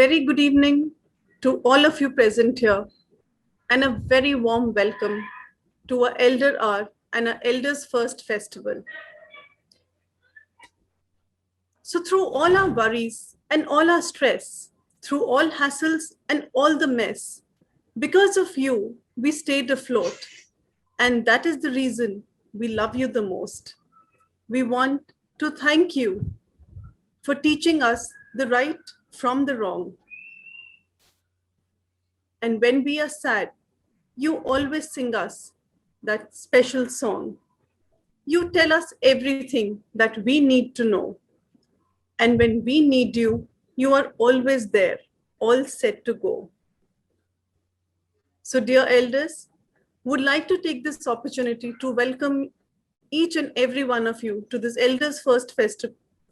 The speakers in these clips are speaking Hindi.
very good evening to all of you present here, and a very warm welcome to our Elder Hour and our Elders First Festival. So, through all our worries and all our stress, through all hassles and all the mess, because of you, we stayed afloat, and that is the reason we love you the most. We want to thank you for teaching us the right from the wrong. And when we are sad, you always sing us that special song. You tell us everything that we need to know. And when we need you, you are always there, all set to go. So, dear elders, would like to take this opportunity to welcome each and every one of you to this Elders First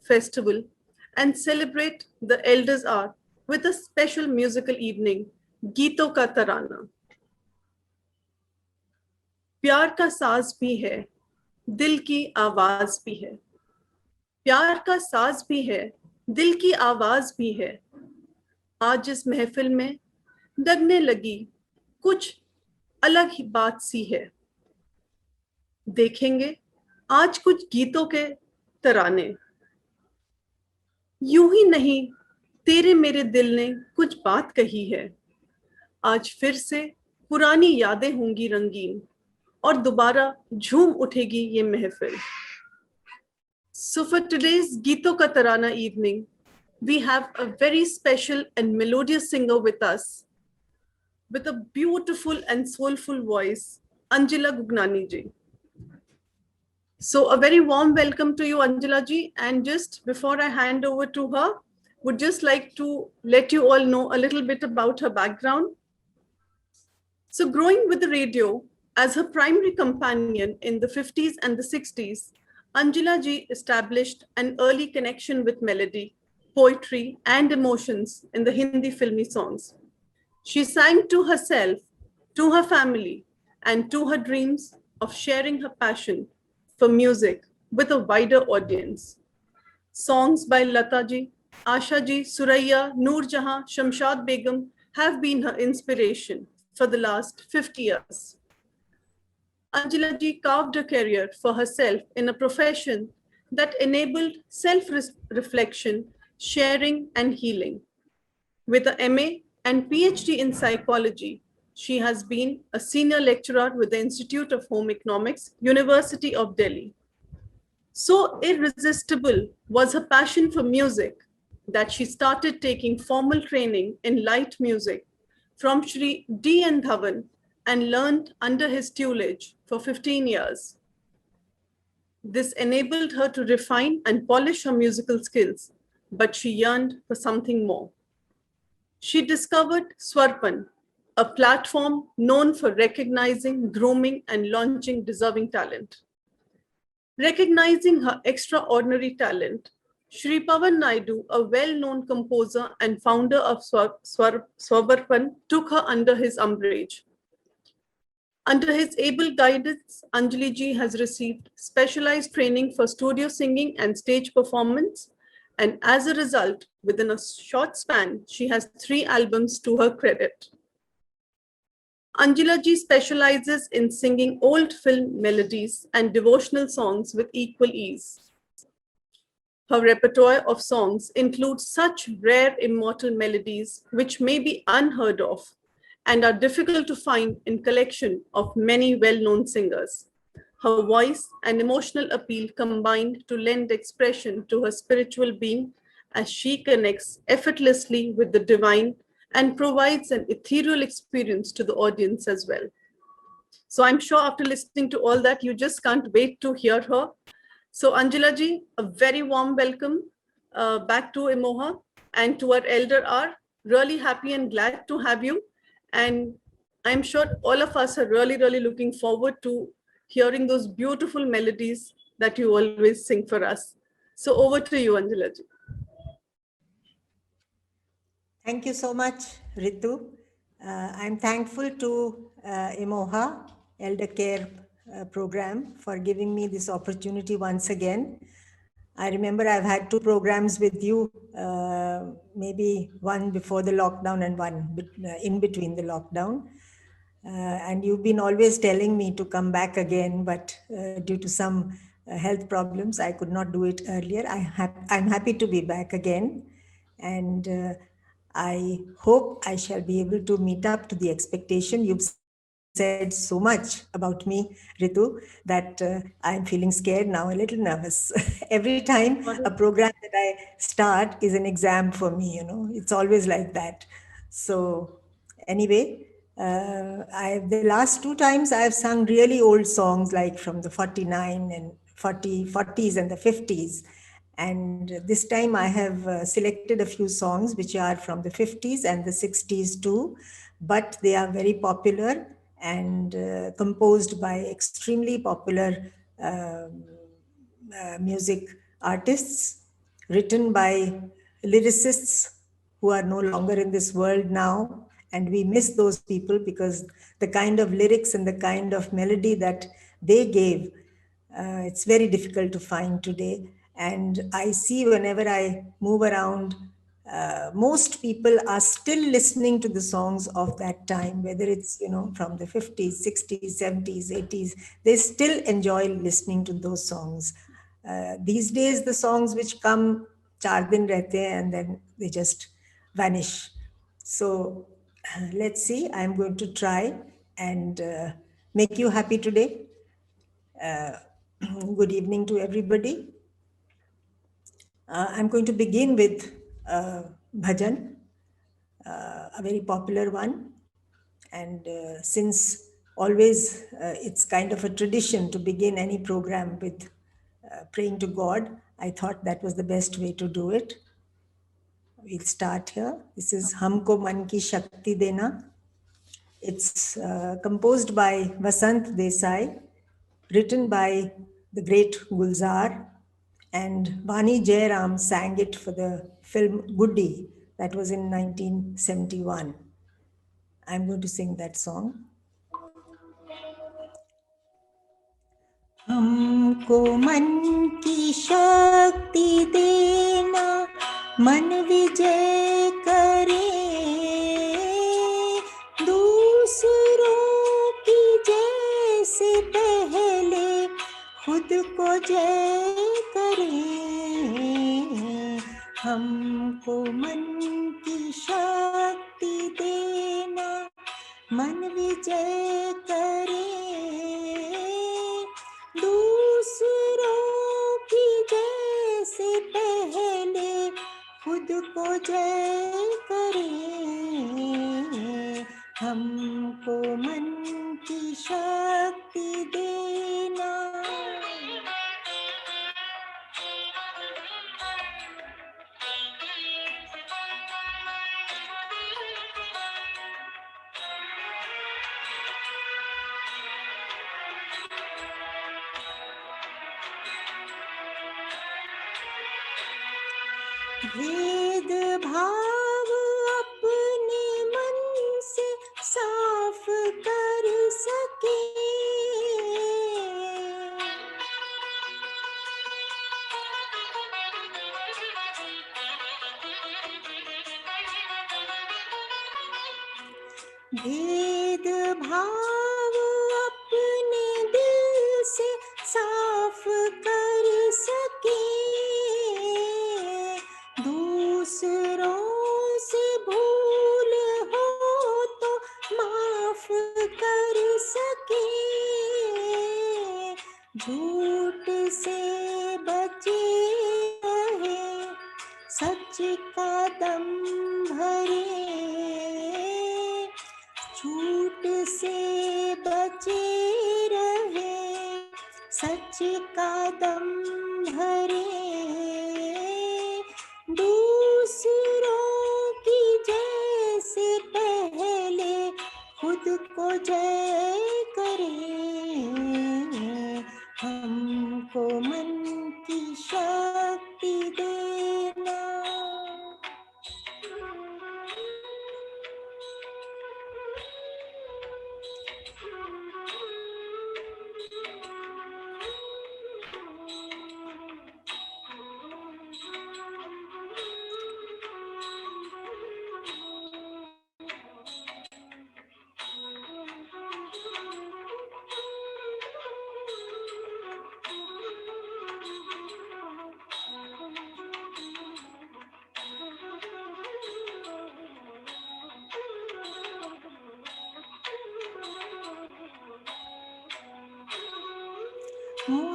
Festival and celebrate the Elders Hour with a special musical evening, गीतों का तराना. प्यार का साज भी है, दिल की आवाज भी है. प्यार का साज भी है, दिल की आवाज भी है. आज इस महफिल में लगने लगी कुछ अलग ही बात सी है. देखेंगे आज कुछ गीतों के तराने. यूं ही नहीं तेरे मेरे दिल ने कुछ बात कही है. आज फिर से पुरानी यादें होंगी रंगीन और दोबारा झूम उठेगी ये महफिल. So for today's Geeto Ka Tarana evening, we have a very special and melodious singer with us, with a beautiful and soulful voice, Anjala Gugnani ji. So a very warm welcome to you, Anjala ji. And just before I hand over to her, would just like to let you all know a little bit about her background. So growing with the radio as her primary companion in the 50s and the 60s, Anjala ji established an early connection with melody, poetry, and emotions in the Hindi filmy songs. She sang to herself, to her family, and to her dreams of sharing her passion for music with a wider audience. Songs by Lata ji, Asha ji, Suraya, Noor Jahan, Shamshad Begum have been her inspiration for the last 50 years. Anjala ji carved a career for herself in a profession that enabled self-reflection, sharing, and healing. With a MA and PhD in psychology, she has been a senior lecturer with the Institute of Home Economics, University of Delhi. So irresistible was her passion for music that she started taking formal training in light music from Shri D.N. Dhawan and learned under his tutelage for 15 years. This enabled her to refine and polish her musical skills, but she yearned for something more. She discovered Swarpan, a platform known for recognizing, grooming, and launching deserving talent. Recognizing her extraordinary talent, Shri Pavan Naidu, a well-known composer and founder of Swarpan, took her under his umbrage. Under his able guidance, Anjali ji has received specialized training for studio singing and stage performance, and as a result, within a short span, she has 3 albums to her credit. Anjala ji specializes in singing old film melodies and devotional songs with equal ease. Her repertoire of songs includes such rare immortal melodies which may be unheard of and are difficult to find in collection of many well-known singers. Her voice and emotional appeal combined to lend expression to her spiritual being as she connects effortlessly with the divine and provides an ethereal experience to the audience as well. So I'm sure after listening to all that, you just can't wait to hear her. So Anjala ji, a very warm welcome back to Emoha and to our Elder Hour. Really happy and glad to have you. And I'm sure all of us are really, really looking forward to hearing those beautiful melodies that you always sing for us. So over to you, Anjala ji. Thank you so much, Ritu. I'm thankful to Emoha Elder Care program for giving me this opportunity once again. I remember I've had two programs with you, maybe one before the lockdown and one in between the lockdown. And you've been always telling me to come back again, but due to some health problems, I could not do it earlier. I'm happy to be back again. And I hope I shall be able to meet up to the expectation. You've said so much about me, Ritu, that I'm feeling scared now, a little nervous. Every time a program that I start is an exam for me, it's always like that. So, anyway, the last two times I've sung really old songs like from the 49 and 40s and the 50s. And this time I have selected a few songs which are from the 50s and the 60s too, but they are very popular and composed by extremely popular music artists, written by lyricists who are no longer in this world now. And we miss those people because the kind of lyrics and the kind of melody that they gave, it's very difficult to find today. And I see whenever I move around, most people are still listening to the songs of that time, whether it's, from the 50s, 60s, 70s, 80s, they still enjoy listening to those songs. These days, the songs which come, 4 दिन रहते हैं and then they just vanish. So let's see, I'm going to try and make you happy today. Good evening to everybody. I'm going to begin with bhajan, a very popular one. And since always it's kind of a tradition to begin any program with praying to God, I thought that was the best way to do it. We'll start here. This is Humko Man Ki Shakti Dena. It's composed by Vasant Desai, written by the great Gulzar, and Vani Jairam sang it for the film Goody, that was in 1971. I'm going to sing that song. हमको मन की शक्ति देना, मन विजय करे, दूसरों की जय से पहले खुद को जय करे। हमको मन की शक्ति देना, मन विजय करे, दूसरों की जय से पहले खुद को जय करे। हमको मन की शक्ति देना। भेद भाव अपने मन से साफ कर सके, भेद भाव अपने दिल से साफ कर सके, दूसरों से भूल हो तो माफ कर सके, झूठ से बचे रहे, सच का दम भरे, झूठ से बचे रहे, सच का दम भरे, दूसरों की जय से पहले खुद को जय करे। हमको मन की शक्ति देना।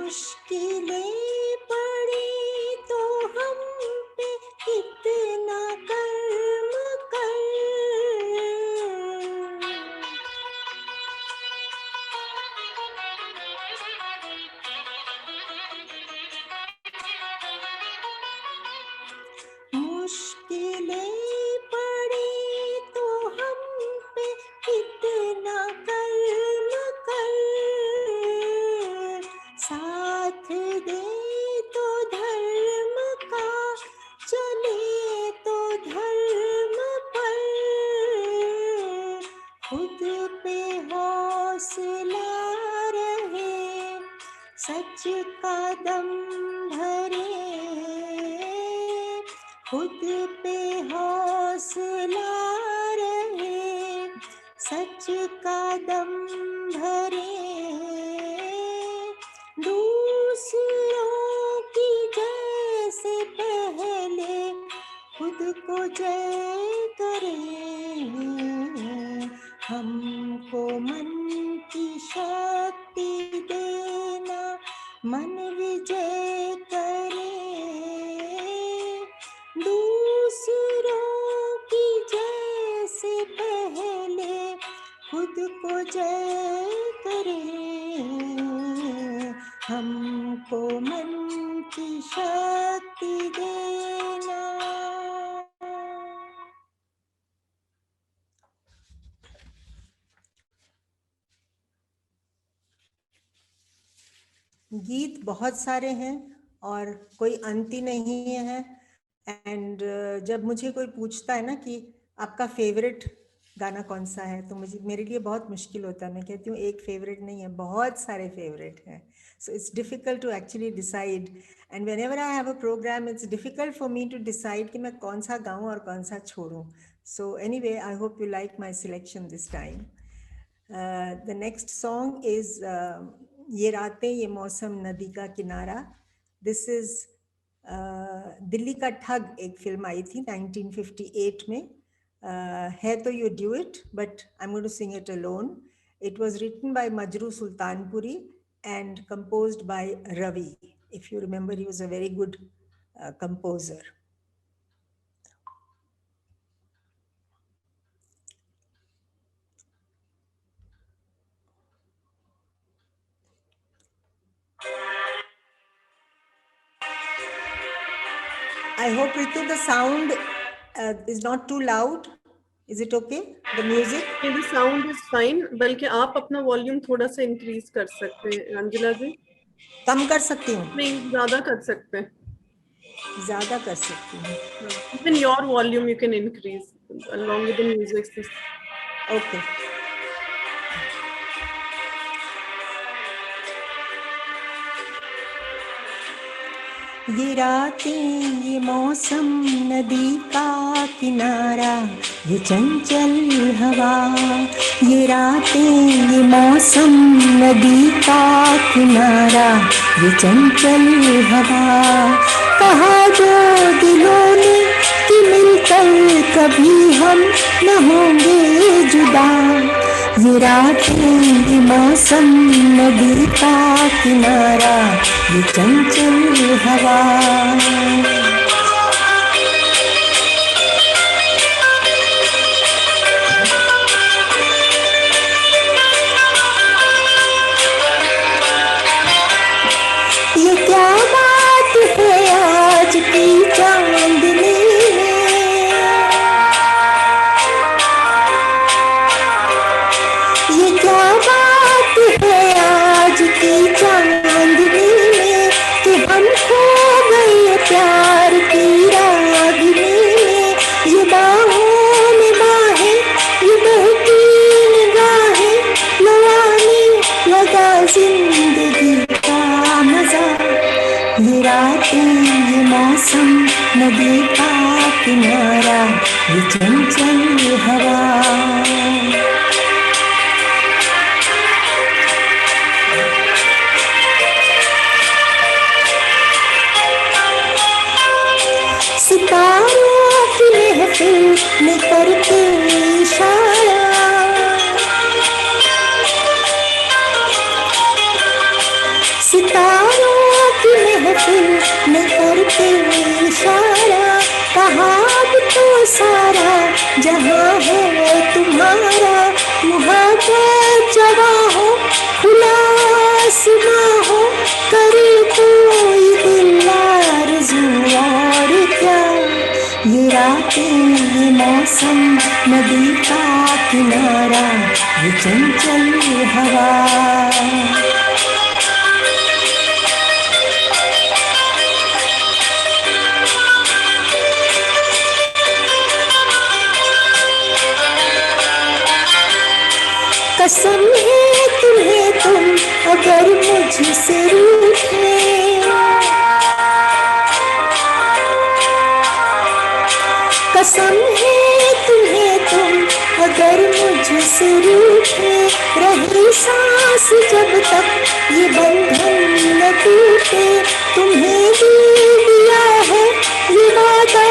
मुश्किलें पड़ी तो हम पे कितना कर्म कर, मुश्किलें पड़ी तो हम पे कितना कर्म कर, साथ दे तो धर्म का, चले तो धर्म पर, खुद पे हौसला रहे, सच का दम भरे, खुद पे हौसला रहे, सच का दम भरे, दूसरों की जैसे पहले खुद को जय करें, हमको मन की शक्ति देना, मन विजय करें, दूसरों की जैसे पहले खुद को जय करें, हमको मन की शक्ति देना। गीत बहुत सारे हैं और कोई अंत ही नहीं है। एंड जब मुझे कोई पूछता है ना कि आपका फेवरेट गाना कौन सा है, तो मेरे लिए बहुत मुश्किल होता है। मैं कहती हूँ एक फेवरेट नहीं है, बहुत सारे फेवरेट हैं। So it's difficult to actually decide, and whenever I have a programme it's difficult for me to decide कि मैं कौन सा गाऊँ और कौन सा छोड़ूँ। So anyway, I hope you like my selection this time. The next song is ये रातें ये मौसम नदी का किनारा। दिस इज दिल्ली का ठग, एक फिल्म आई थी 1958 में। है तो you do it, but I am going to sing it alone. It was written by Majrooh Sultanpuri and composed by Ravi. If you remember, he was a very good composer. I hope, Ritu, the sound is not too loud. Is it okay? The music? Yeah, the sound is fine. बल्कि आप अपना वॉल्यूम थोड़ा सा इंक्रीज कर सकते हैं अंजिला जी। कम कर सकती हूँ? नहीं, ज्यादा कर सकते हैं। ज्यादा कर सकती हूँ। Even your volume you can increase along with the music. Okay. ये रातें ये मौसम नदी का किनारा, ये चंचल हवा, ये रातें ये मौसम नदी का किनारा, ये चंचल हवा, कहा जो दिलों ने कि मिलकर कभी हम न होंगे जुदा, ये रातें ये मौसम नदी का किनारा, ये चंचल हवा। ये क्या बात है आज की चांदनी, ये क्या बात है आज की चांदनी में कि हम खो गए प्यार कहाँ है तुम्हारा मुहब्बत जवा हो, खुला आसमां हो, करे कोई दिल आरज़ू और क्या। ये रातें, ये मौसम, नदी का किनारा, ये चंचल हवा। कसम है तुम्हें तुम अगर मुझसे रूठे, कसम है तुम्हें तुम अगर मुझसे रूठे, रहे सांस जब तक ये बंधन न टूटे। तुम्हें दिया है ये वादा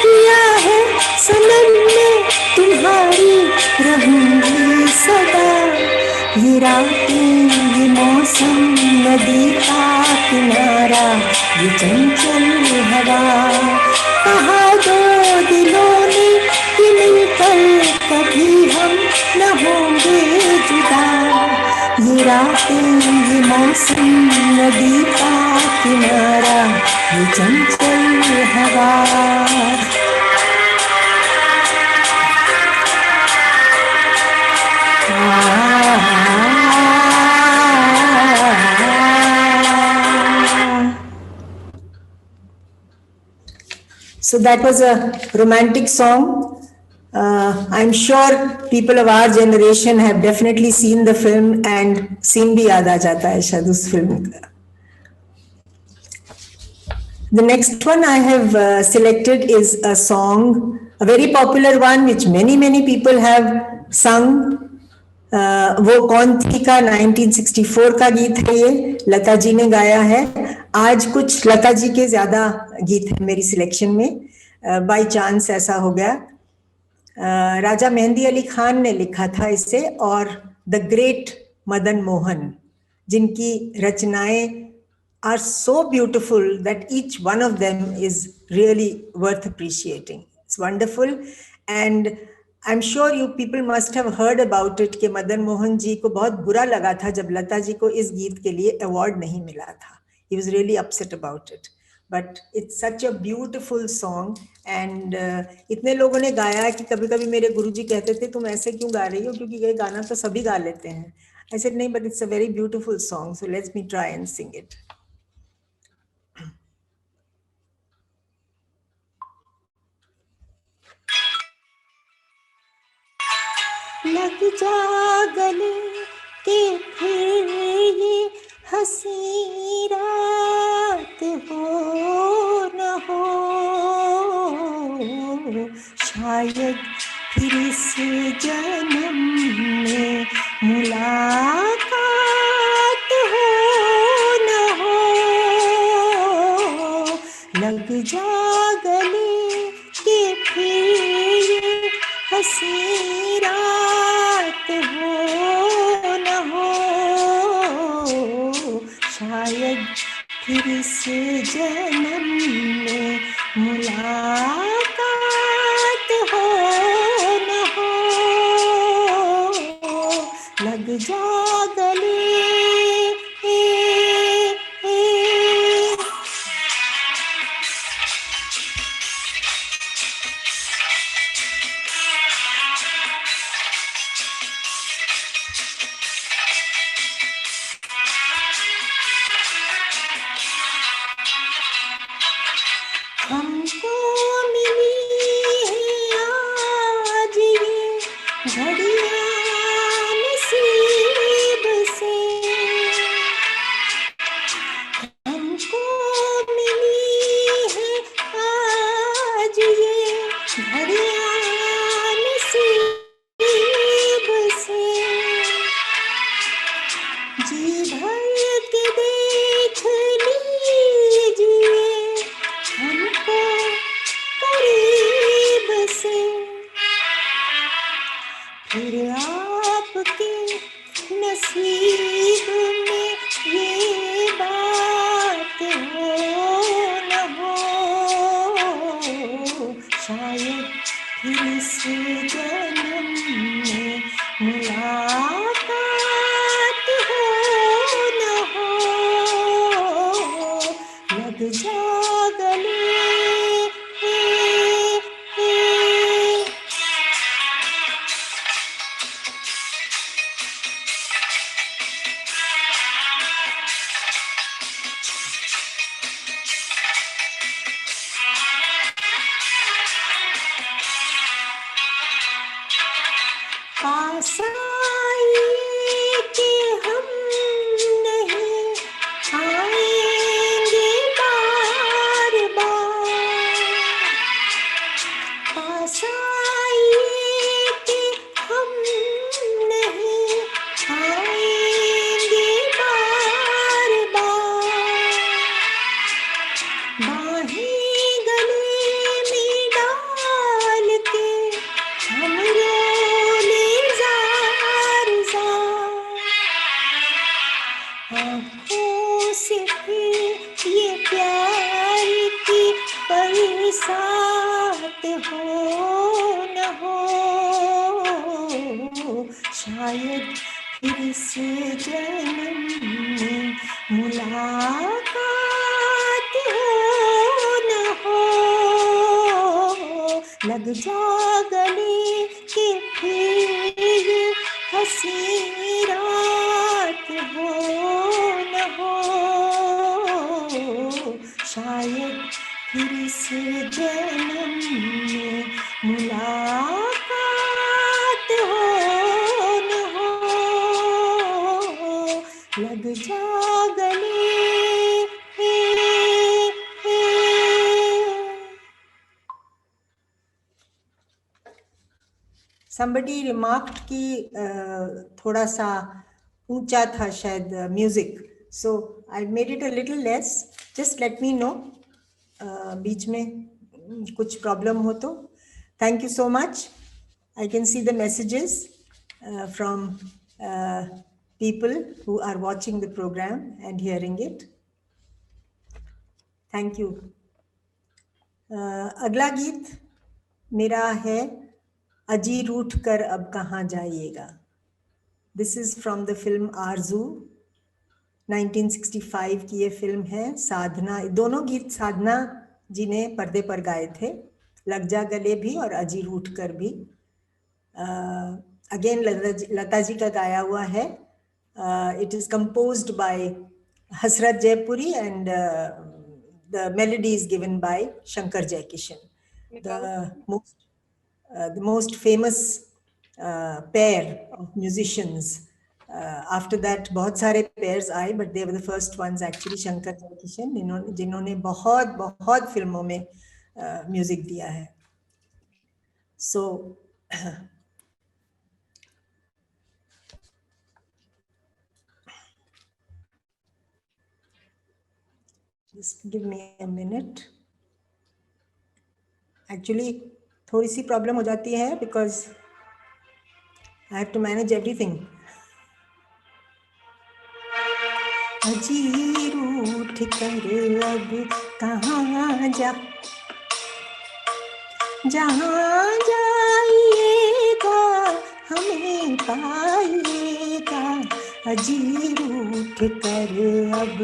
किया है, सनम मैं तुम्हारी रहूंगी सदा। ये रातें, ये मौसम, नदी का किनारा, ये चंचल हवा। कहा दो दिलों ने कि मिलकर कभी हम न होंगे जुदा। ये रातें, ये मौसम, नदी का किनारा, ये चंचल हवा। So that was a romantic song. I'm sure people of our generation have definitely seen the film, and scene bhi yaad aa jata hai shayad us film ka. The next one I have selected is a song, a very popular one which many people have sung. वो कौन थी का 1964 का गीत है, ये लता जी ने गाया है। आज कुछ लता जी के ज्यादा गीत है मेरी सिलेक्शन में, बाय चांस ऐसा हो गया। राजा मेहंदी अली खान ने लिखा था इसे, और द ग्रेट मदन मोहन, जिनकी रचनाएं are so beautiful that each one of them is really worth appreciating. It's wonderful, and I'm sure you people must have heard about it कि मदन मोहन जी को बहुत बुरा लगा था जब लता जी को इस गीत के लिए अवार्ड नहीं मिला था. He was really upset about it. But it's such a beautiful song, and इतने लोगों ने गाया कि कभी-कभी मेरे गुरुजी कहते थे तुम ऐसे क्यों गा रही हो, क्योंकि ये गाना तो सभी गा लेते हैं. I said नहीं, but it's a very beautiful song, so let me try and sing it. लग जा गले के फिर ये हंसी रात हो न हो, शायद फिर इस जन्म में मुलाकात हो न हो. लग जा गले के फिर ये हंसी रात हो न हो, शायद फिर इस जन्म में मुलाकात हो न हो. लग जा गले हमको मिली है आज ये घड़ियां नसीब से, हमको मिली है आज ये घड़ियां नसीब से. जी भर के देख लीजिए हमको करीब से, फिर आपके नसीब में ये बात हो न हो, शायद फिर इस पास आइए कि हम नहीं आएंगे बार बार, पास आइए कि हम नहीं आएंगे बार बार, बाहें गले में डाल के हम रोले जार जार, आँखों से फिर ये प्यार की बरसात हो न हो, शायद फिर इस जन्म में मुलाकात हो न हो, लग जा गले के फिर हंसी रात हो न हो, शायद फिर इस जन्म में मुलाकात हो न हो, लग जा गले। Somebody remarked कि थोड़ा सा ऊंचा था शायद music, so I made it a little less. Just let me know बीच में कुछ प्रॉब्लम हो तो. Thank you so much. I can see the messages from people who are watching the program and hearing it. Thank you. अगला गीत मेरा है अजी रूठ कर अब कहाँ जाइएगा. This is from the film आरज़ू. 1965 की ये फिल्म है. साधना, दोनों गीत साधना जी ने पर्दे पर गाए थे, लग जा गले भी और अजी रूठ कर भी. अगेन लता जी का गाया हुआ है. It is composed by Hasrat Jaipuri and the melody is given by Shankar Jaikishan. The most famous pair of musicians. After that बहुत सारे pairs आए, but they were the first ones actually. Shankar Jaikishan जिन्होंने बहुत फिल्मों में म्यूजिक दिया है. So just give me a minute. Actually थोड़ी सी प्रॉब्लम हो जाती है because I have to manage everything. अजी रूठ कर अब कहाँ जहाँ जाइएगा हमें पाइएगा. अजी रूठ कर अब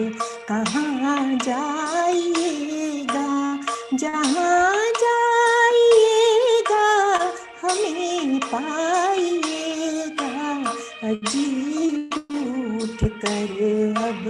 कहाँ जाइएगा, जहाँ जाइएगा हमें पाइएगा. अजी रूठ कर अब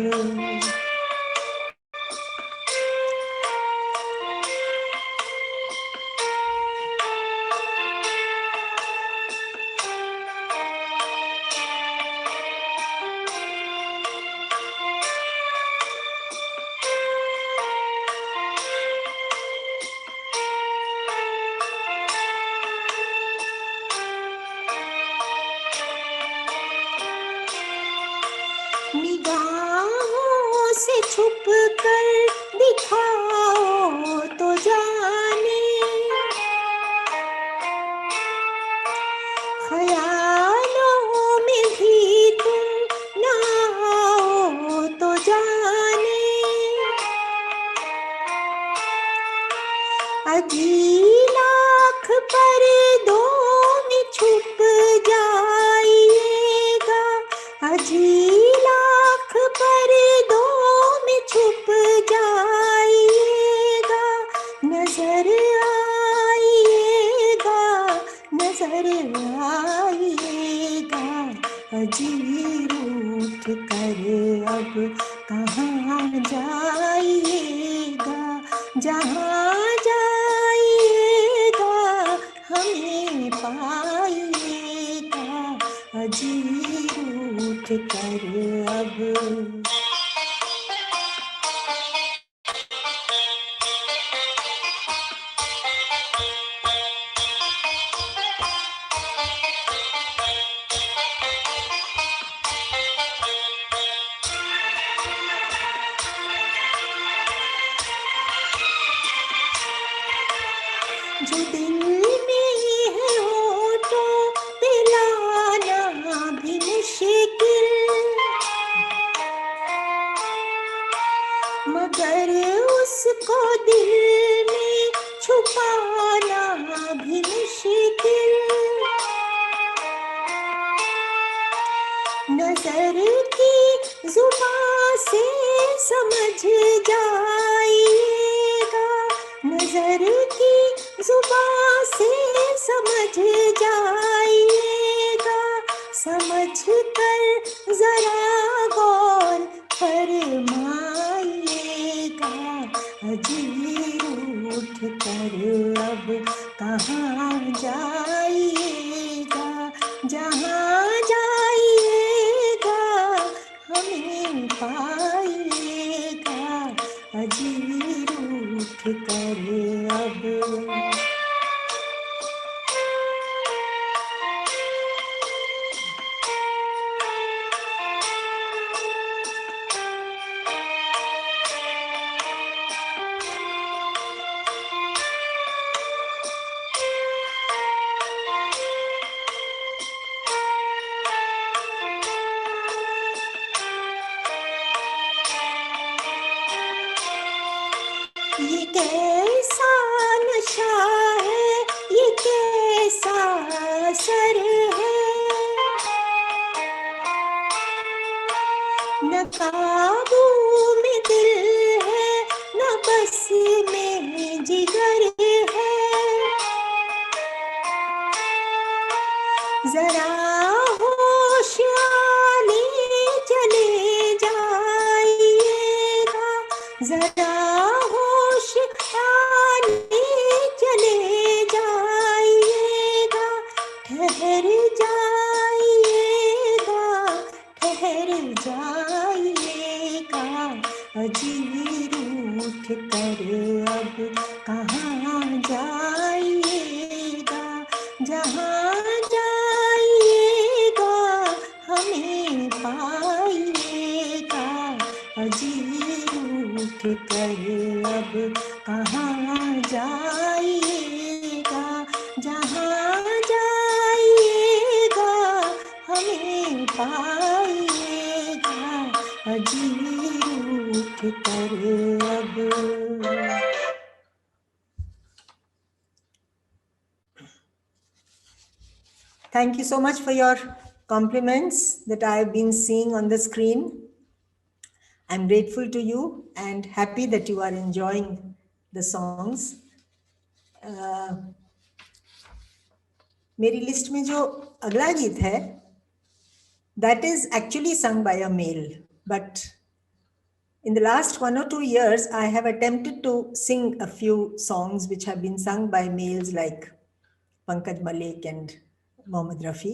निगाहों से छुप कर दिखाओ तो जाने, ख्यालों में भी तुम ना आओ तो जाने. अजी लाख पर्दों में छुप जाइएगा, अजी लाख पर्दों में छुप जाइएगा. नजर आइएगा, नजर आइएगा. अजी रूठ कर अब कहाँ जाइएगा, जहाँ जाइएगा हमें पाइएगा. अजी रूठ कर अब। जो दिल में है होठों पे लाना भी मुश्किल, मगर उसको दिल में छुपाना भी मुश्किल। नजर की जुबान से समझ जाइएगा, नजर की जुबान से समझ जाइएगा, समझ कर जरा गौर फरमाइएगा। अजी रूठ कर अब कहाँ जाइएगा, जहाँ जाइएगा हमें पाइएगा। अजी रूठ कर अब। ये कैसा नशा है, ये कैसा असर है, न काबू में दिल है, न बस में जिगर है। जरा होश आने चले जाइएगा, जरा होश आने चले जाइएगा, ठहर जाइएगा, ठहर जाइएगा। अजी रूठ कर अब कहाँ जाइएगा, जहाँ जाइएगा हमें पाइएगा। अजी रूठ कर अब कहाँ जाइएगा, जहाँ जाइएगा हमें पाइएगा। अजी रूठ कर अब। Thank you so much for your compliments that I have been seeing on the screen. I'm grateful to you and happy that you are enjoying the songs. मेरी लिस्ट में जो अगला गीत है, that is actually sung by a male, but in the last 1 or 2 years, I have attempted to sing a few songs which have been sung by males like Pankaj Malik and Mohammad Rafi.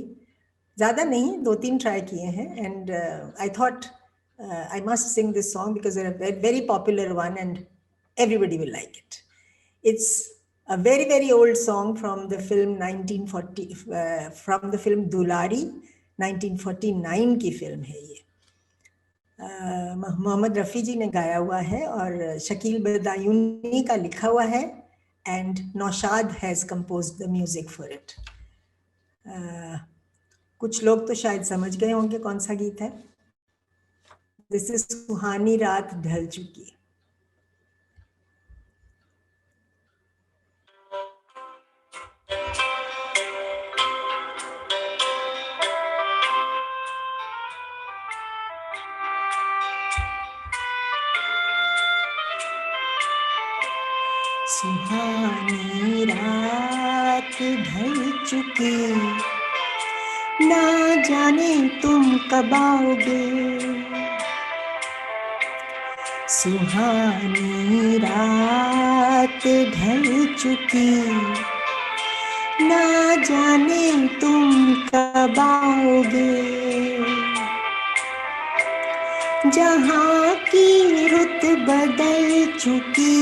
ज़्यादा नहीं, 2-3 ट्राई किए हैं, and I thought I must sing this song because they're a very popular one and everybody will like it. It's a very, very old song from the film 1940, from the film Dulari, 1949 की फिल्म है ये. मोहम्मद रफ़ी जी ने गाया हुआ है और शकील बदायूनी का लिखा हुआ है, and Naushad has composed the music for it. कुछ लोग तो शायद समझ गए होंगे कौन सा गीत है. This is सुहानी रात ढल चुकी. सुहानी रात ढल चुकी, ना जाने तुम कब आओगे. सुहानी रात ढल चुकी, ना जाने तुम कब कब आओगे, जहाँ की रुत बदल चुकी,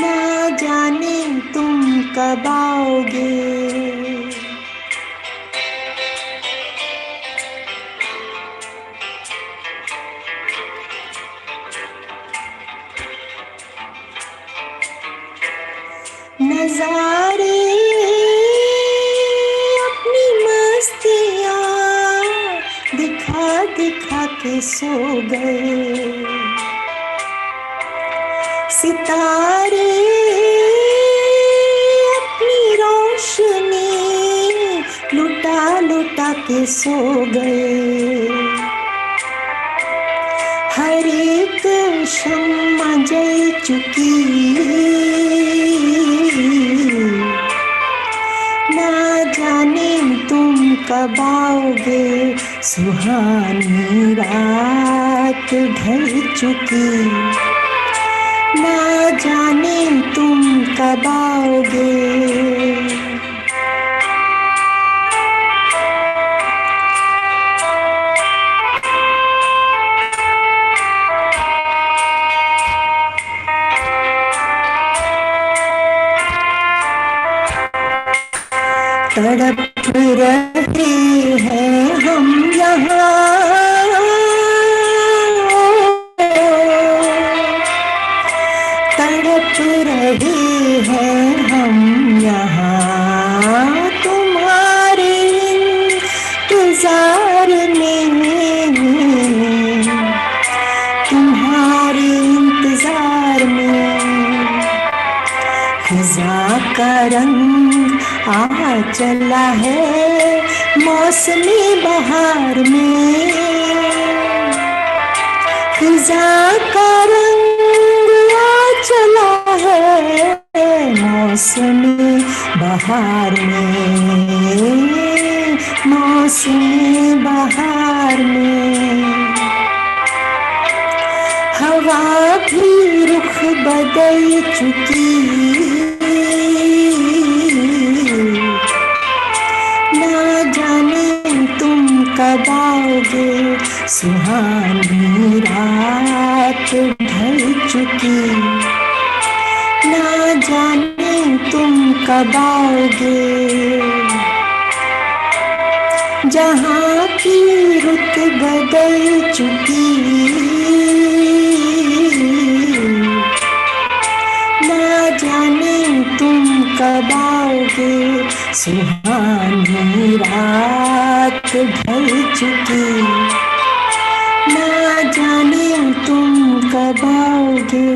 ना जाने तुम कब आओगे। नजारे अपनी मस्तियाँ दिखा दिखा के सो गए, सितारे अपनी रोशनी लुटा लुटा के सो गए, हर एक शम्मा जल चुकी, ना जाने तुम कब आओगे, सुहानी रात ढल चुकी, ना जाने तुम कब आओगे। तड़प रहे हैं हम यहाँ, तड़प रहे हैं हम यहाँ, तुम्हारे इंतजार में, तुम्हारे इंतजार में। फिजा का रंग आ चला है मौसमी बहार में, फिजा का रंग आ चला है मौसमी बहार में, मौसमी बहार में। हवा भी रुख बदल चुकी, ना जाने तुम कब आओगे, सुहानी रात ढल चुकी, ना जाने तुम कब आओगे, जहाँ की रुत बदल चुकी, ना जाने तुम कब आओगे, सुहानी रात ढल चुकी, ना जाने तुम कब आओगे।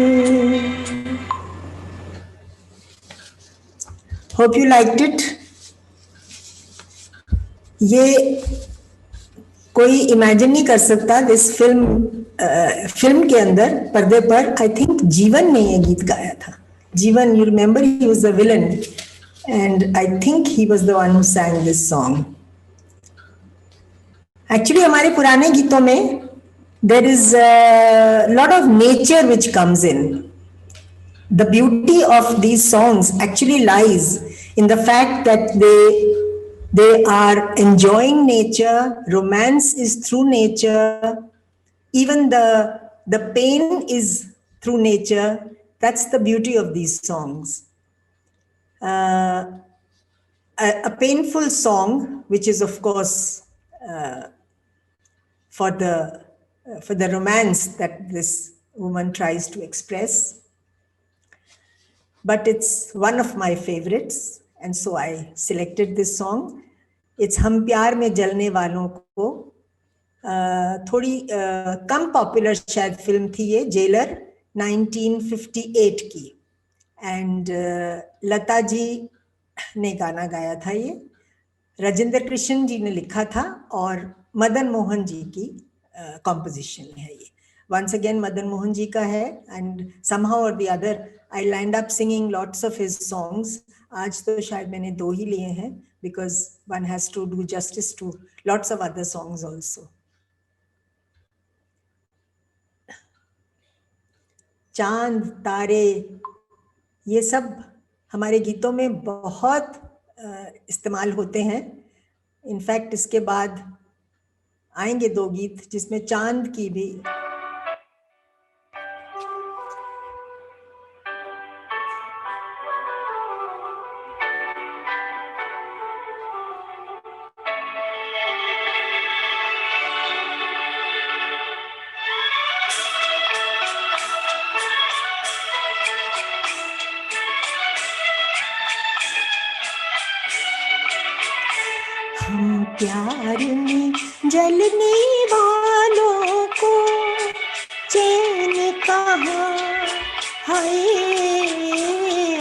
Hope you liked it. ये कोई इमेजिन नहीं कर सकता इस फिल्म के अंदर पर्दे पर आई थिंक जीवन ने ये गीत गाया था। Jeevan, you remember, he was the villain and I think he was the one who sang this song. Actually हमारे पुराने गीतों में there is lot of nature which comes in. The beauty of these songs actually lies in the fact that they are enjoying nature. Romance is through nature. Even the pain is through nature. That's the beauty of these songs. A painful song, which is of course for the romance that this woman tries to express. But it's one of my favorites, and so I selected this song. It's हम प्यार में जलने वालों को, थोड़ी कम पॉपुलर शायद फिल्म थी ये, जेलर 1958 की, एंड लता जी ने गाना गाया था। ये राजेंद्र कृष्ण जी ने लिखा था और मदन मोहन जी की कॉम्पोजिशन है ये। Once again Madan Mohan ji का है, and somehow or the other I lined up singing lots of his songs. आज तो शायद मैंने 2 ही लिए हैं because one has to do justice to lots of other songs also. चांद तारे ये सब हमारे गीतों में बहुत इस्तेमाल होते हैं। इनफैक्ट इसके बाद आएंगे 2 गीत जिसमें चांद की भी हम प्यार में जलने वालों को चैन कहाँ, हाय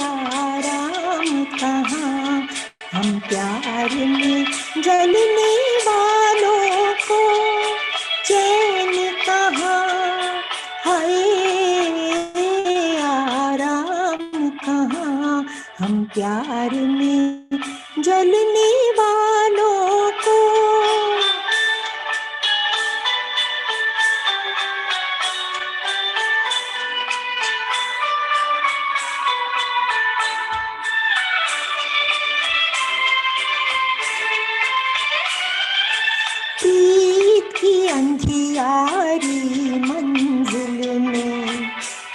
आराम कहाँ। हम प्यार में जलने वालों को चैन कहाँ, हाय आराम कहाँ। हम प्यार में जलने वालों को प्रीत की अंधियारी मंजिल में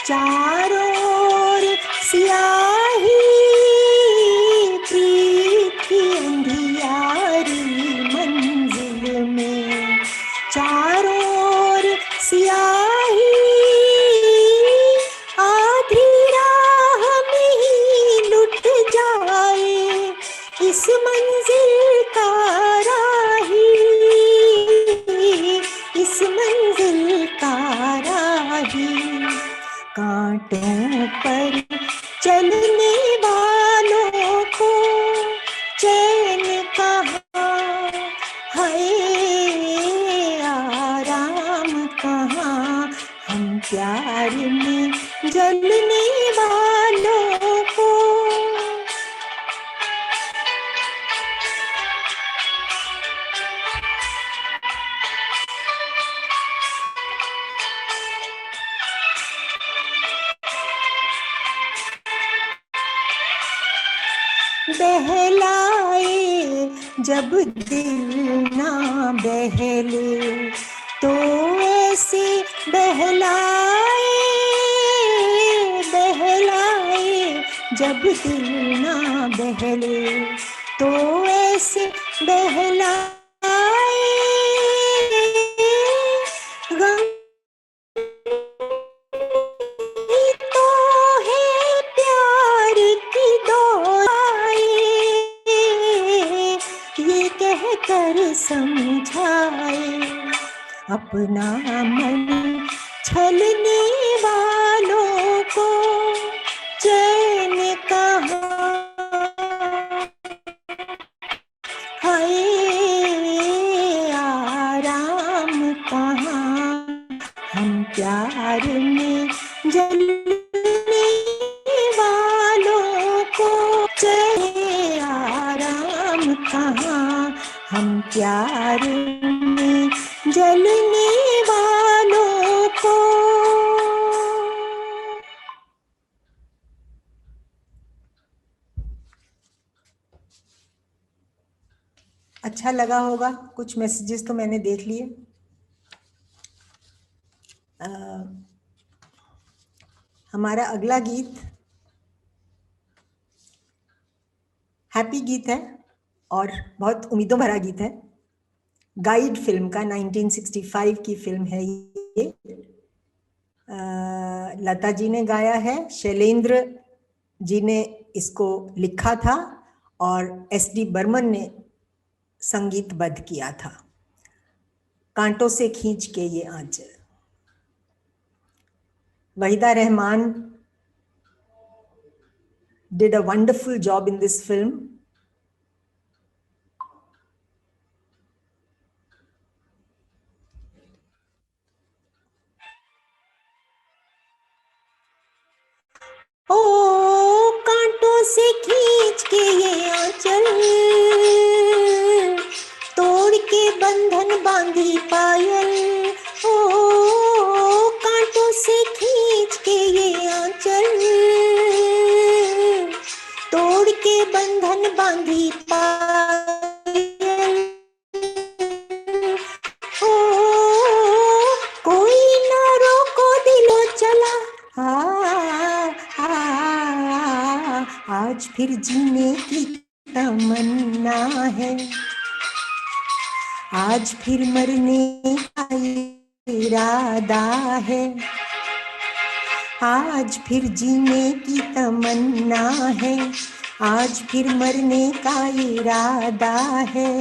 चारों ओर सियाही। प्रीत की अंधियारी मंजिल में चारों ओर सियाही। आधी राह में ही लुट जाए इस मंजिल का राही, इस मंजिल का राही। कांटों पर चलने वालों को चैन कहाँ, हाय आराम कहाँ। हम प्यार में जलने वालों को बहलाए जब दिल ना बहले तो ऐसे बहलाए। बहलाए जब दिल ना बहले तो ऐसे बहलाए। गम तो है प्यार की दौड़ाए, ये कहकर समझाए अपना मन छलने वालों को चैन कहाँ, हाय आराम कहाँ। हम प्यार में जलने वालों को चैन आराम कहाँ। हम प्यार में जलने वालों को। अच्छा लगा होगा, कुछ मैसेजेस तो मैंने देख लिए। हमारा अगला गीत हैप्पी गीत है और बहुत उम्मीदों भरा गीत है। गाइड फिल्म का 1965 की फिल्म है ये। लता जी ने गाया है, शैलेंद्र जी ने इसको लिखा था और एस.डी. बर्मन ने संगीतबद्ध किया था। कांटों से खींच के ये आंचल। Wahida Rahman did a wonderful job in this film. ओ कांटों से खींच के ये आंचल, तोड़ के बंधन बांधी पायल। ओ कांटों से खींच के ये आंचल, बंधन बांधी पायल, ओ कोई ना रोको दिलो चला, आज फिर जीने की तमन्ना है, आज फिर मरने का इरादा है, आज फिर जीने की तमन्ना है, आज फिर मरने का इरादा है।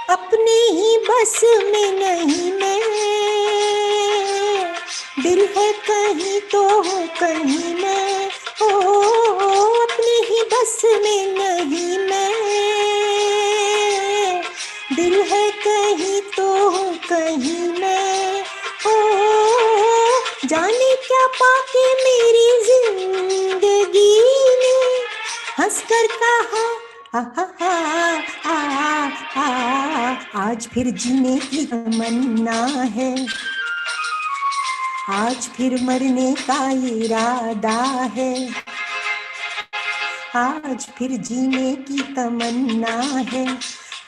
अपने ही बस में नहीं मैं, दिल है कहीं तो हूँ कहीं मैं, ओ अपने ही बस में नहीं मैं, दिल है कहीं तो हूँ कहीं मैं, ओ जाने क्या पाके मेरी जिंदगी ने हंसकर कहा आज फिर जीने की तमन्ना है, आज फिर मरने का इरादा है, आज फिर जीने की तमन्ना है,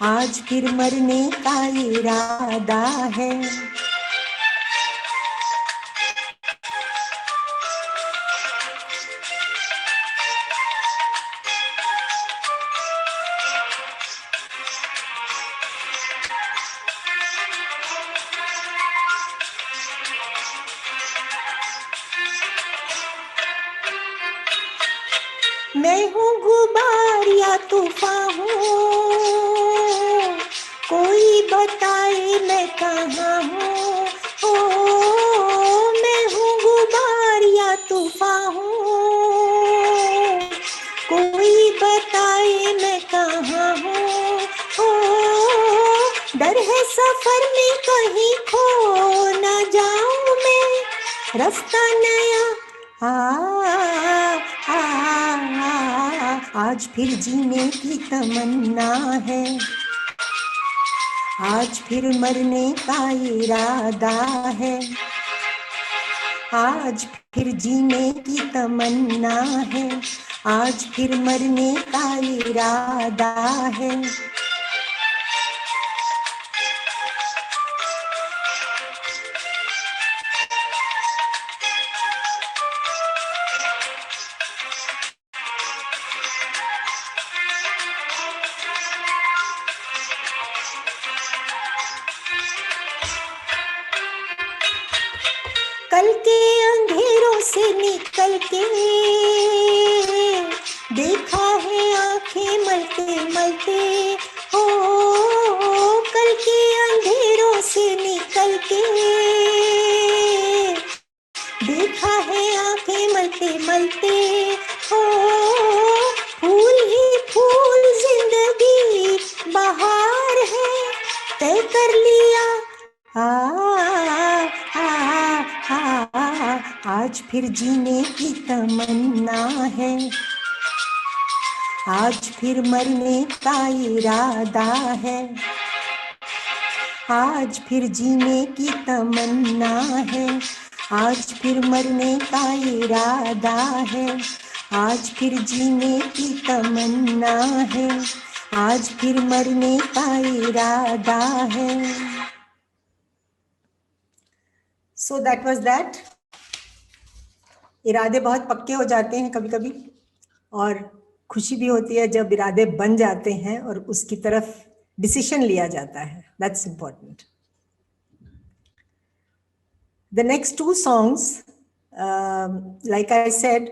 आज फिर मरने का इरादा है। मैं हूँ गुबार या तूफान हूँ, कोई बताए मैं कहाँ हूँ, ओ मैं हूँ गुबार या तूफान हूँ, कोई बताए मैं कहाँ हूँ, ओ डर है सफर में कहीं खो न जाऊँ मैं, रास्ता नया आज फिर जीने की तमन्ना है, आज फिर मरने का इरादा है, आज फिर जीने की तमन्ना है, आज फिर मरने का इरादा है। कल के अंधेरों से निकल के देखा है आंखें मलते मलते, ओ कल के अंधेरों से निकल के देखा है आंखें मलते मलते, ओ फूल ही फूल जिंदगी बहार है, तय कर लिया आज फिर जीने की तमन्ना है, आज फिर मरने का इरादा है, आज फिर जीने की तमन्ना है, आज फिर मरने का इरादा है, आज फिर जीने की तमन्ना है, आज फिर मरने का इरादा है। So that was that. इरादे बहुत पक्के हो जाते हैं कभी कभी, और खुशी भी होती है जब इरादे बन जाते हैं और उसकी तरफ डिसीजन लिया जाता है. That's important. The next two songs, like I said,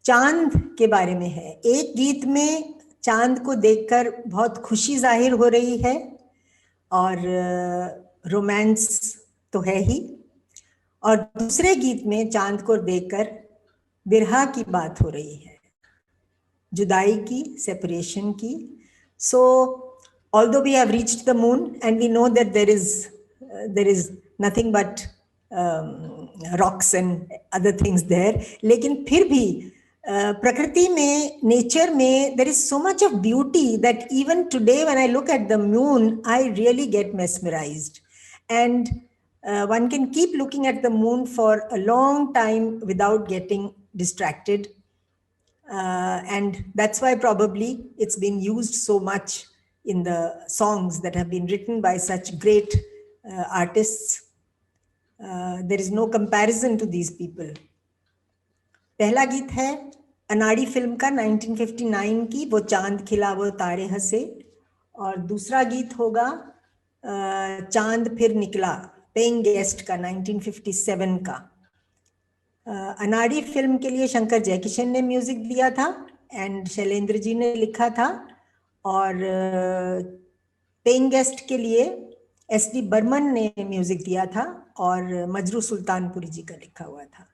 चांद के बारे में है. एक गीत में चांद को देखकर बहुत खुशी जाहिर हो रही है और रोमांस तो है ही, और दूसरे गीत में चांद को देखकर बिरहा की बात हो रही है, जुदाई की, सेपरेशन की. So although we have reached the moon and we know that there is nothing but rocks and other things there, लेकिन फिर भी Prakriti mein, nature mein, there is so much of beauty that even today when I look at the moon, I really get mesmerized. And one can keep looking at the moon for a long time without getting distracted. And that's why probably it's been used so much in the songs that have been written by such great artists. There is no comparison to these people. पहला गीत है अनाड़ी फिल्म का 1959 की, वो चांद खिला वो तारे हंसे, और दूसरा गीत होगा चांद फिर निकला, पेइंग गेस्ट का 1957 का. अनाड़ी फिल्म के लिए शंकर जयकिशन ने म्यूजिक दिया था एंड शैलेंद्र जी ने लिखा था, और पेइंग गेस्ट के लिए एस.डी. बर्मन ने म्यूजिक दिया था और मजरू सुल्तानपुरी जी का लिखा हुआ था.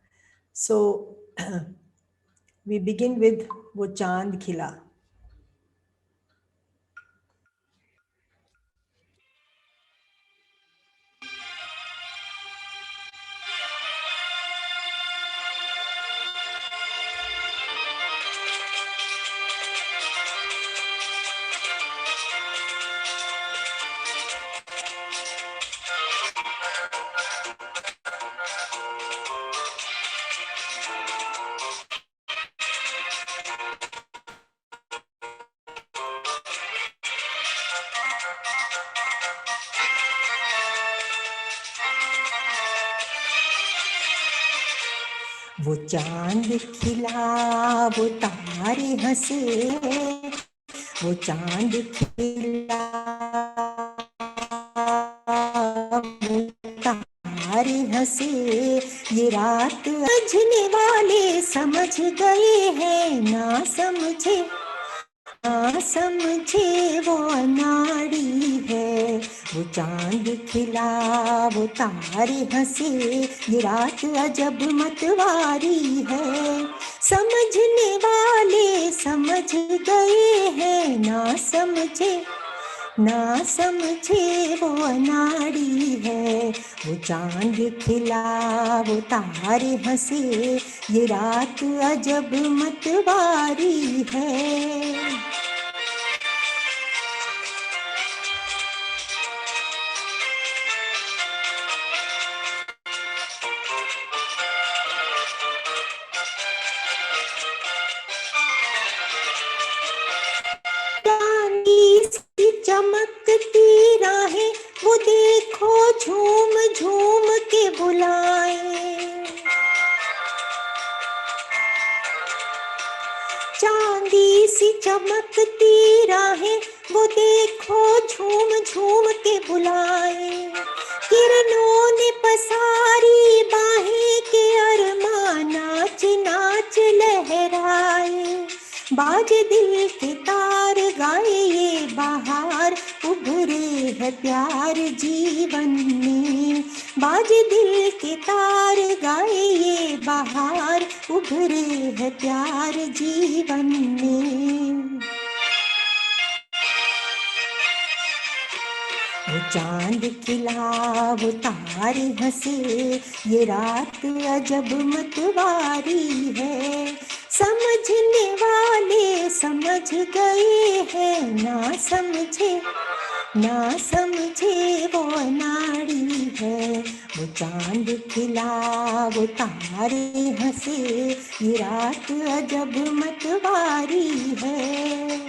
So we begin with वो चांद खिला. वो चांद खिला वो तारे हंसे, वो चांद खिला वो तारे हंसे, ये रात समझने वाले समझ गए हैं, ना समझे ना समझे वो अनाड़ी है. वो चांद खिला वो तारे हंसे, ये रात अजब मतवारी है. समझने वाले समझ गए हैं, ना समझे ना समझे वो अनाड़ी है. वो चांद खिला वो तारे हंसे, ये रात अजब मतवारी है. चमकती राहें वो देखो झूम झूम के बुलाए, चांदी सी चमकती राहें वो देखो झूम झूम के बुलाए. किरणों ने पसारी बाहें के अरमान नाच नाच लहराए. बाजे दिल के तार गाए ये बाहर उभरे है प्यार जीवन में. बाजे दिल के तार गाए ये बाहर उभरे है प्यार जीवन में. वो चांद खिला वो तारे हंसे, ये रात अजब मतवारी है. समझने वाले समझ गए हैं, ना समझे ना समझे वो अनाड़ी है. वो चांद खिला वो तारे हंसे, ये रात अजब मतवारी है.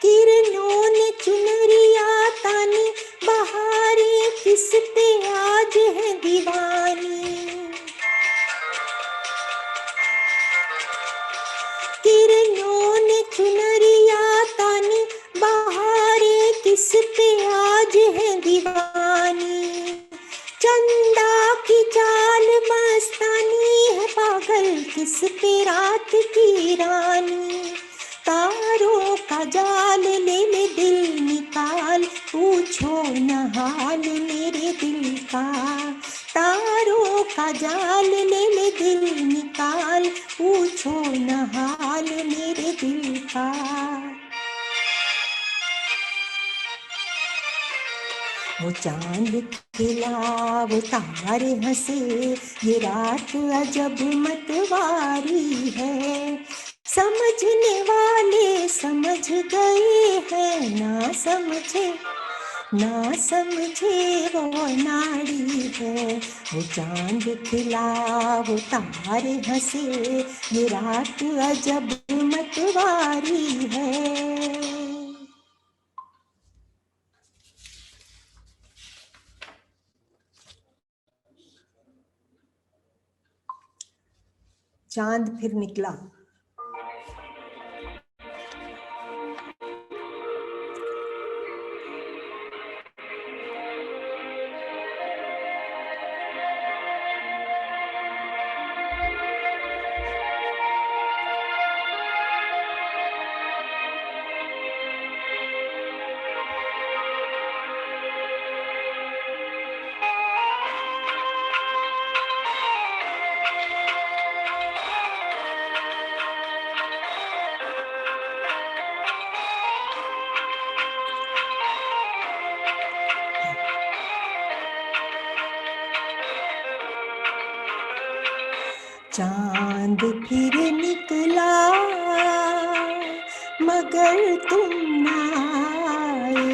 किरणों ने चुनरिया तानी, बहारें किस पे आज है दीवानी. किरणों ने चुनरिया तानी, बहारें किस पे आज है दीवानी. चंदा की चाल मस्तानी है, पागल किस पे रात की रानी. तारों का जाल ले ले दिल निकाल, पूछो न हाल मेरे दिल का, तारों का जाल ले ले दिल निकाल, पूछो न हाल मेरे दिल का। वो चांद खिला वो तारे हंसे, ये रात अजब मतवारी है। समझने वाले समझ गए हैं, ना समझे वो नाड़ी है। वो चांद खिला वो तारे हंसे, ये रात अजब मतवारी है। चांद फिर निकला। चांद फिर निकला मगर तुम ना आए,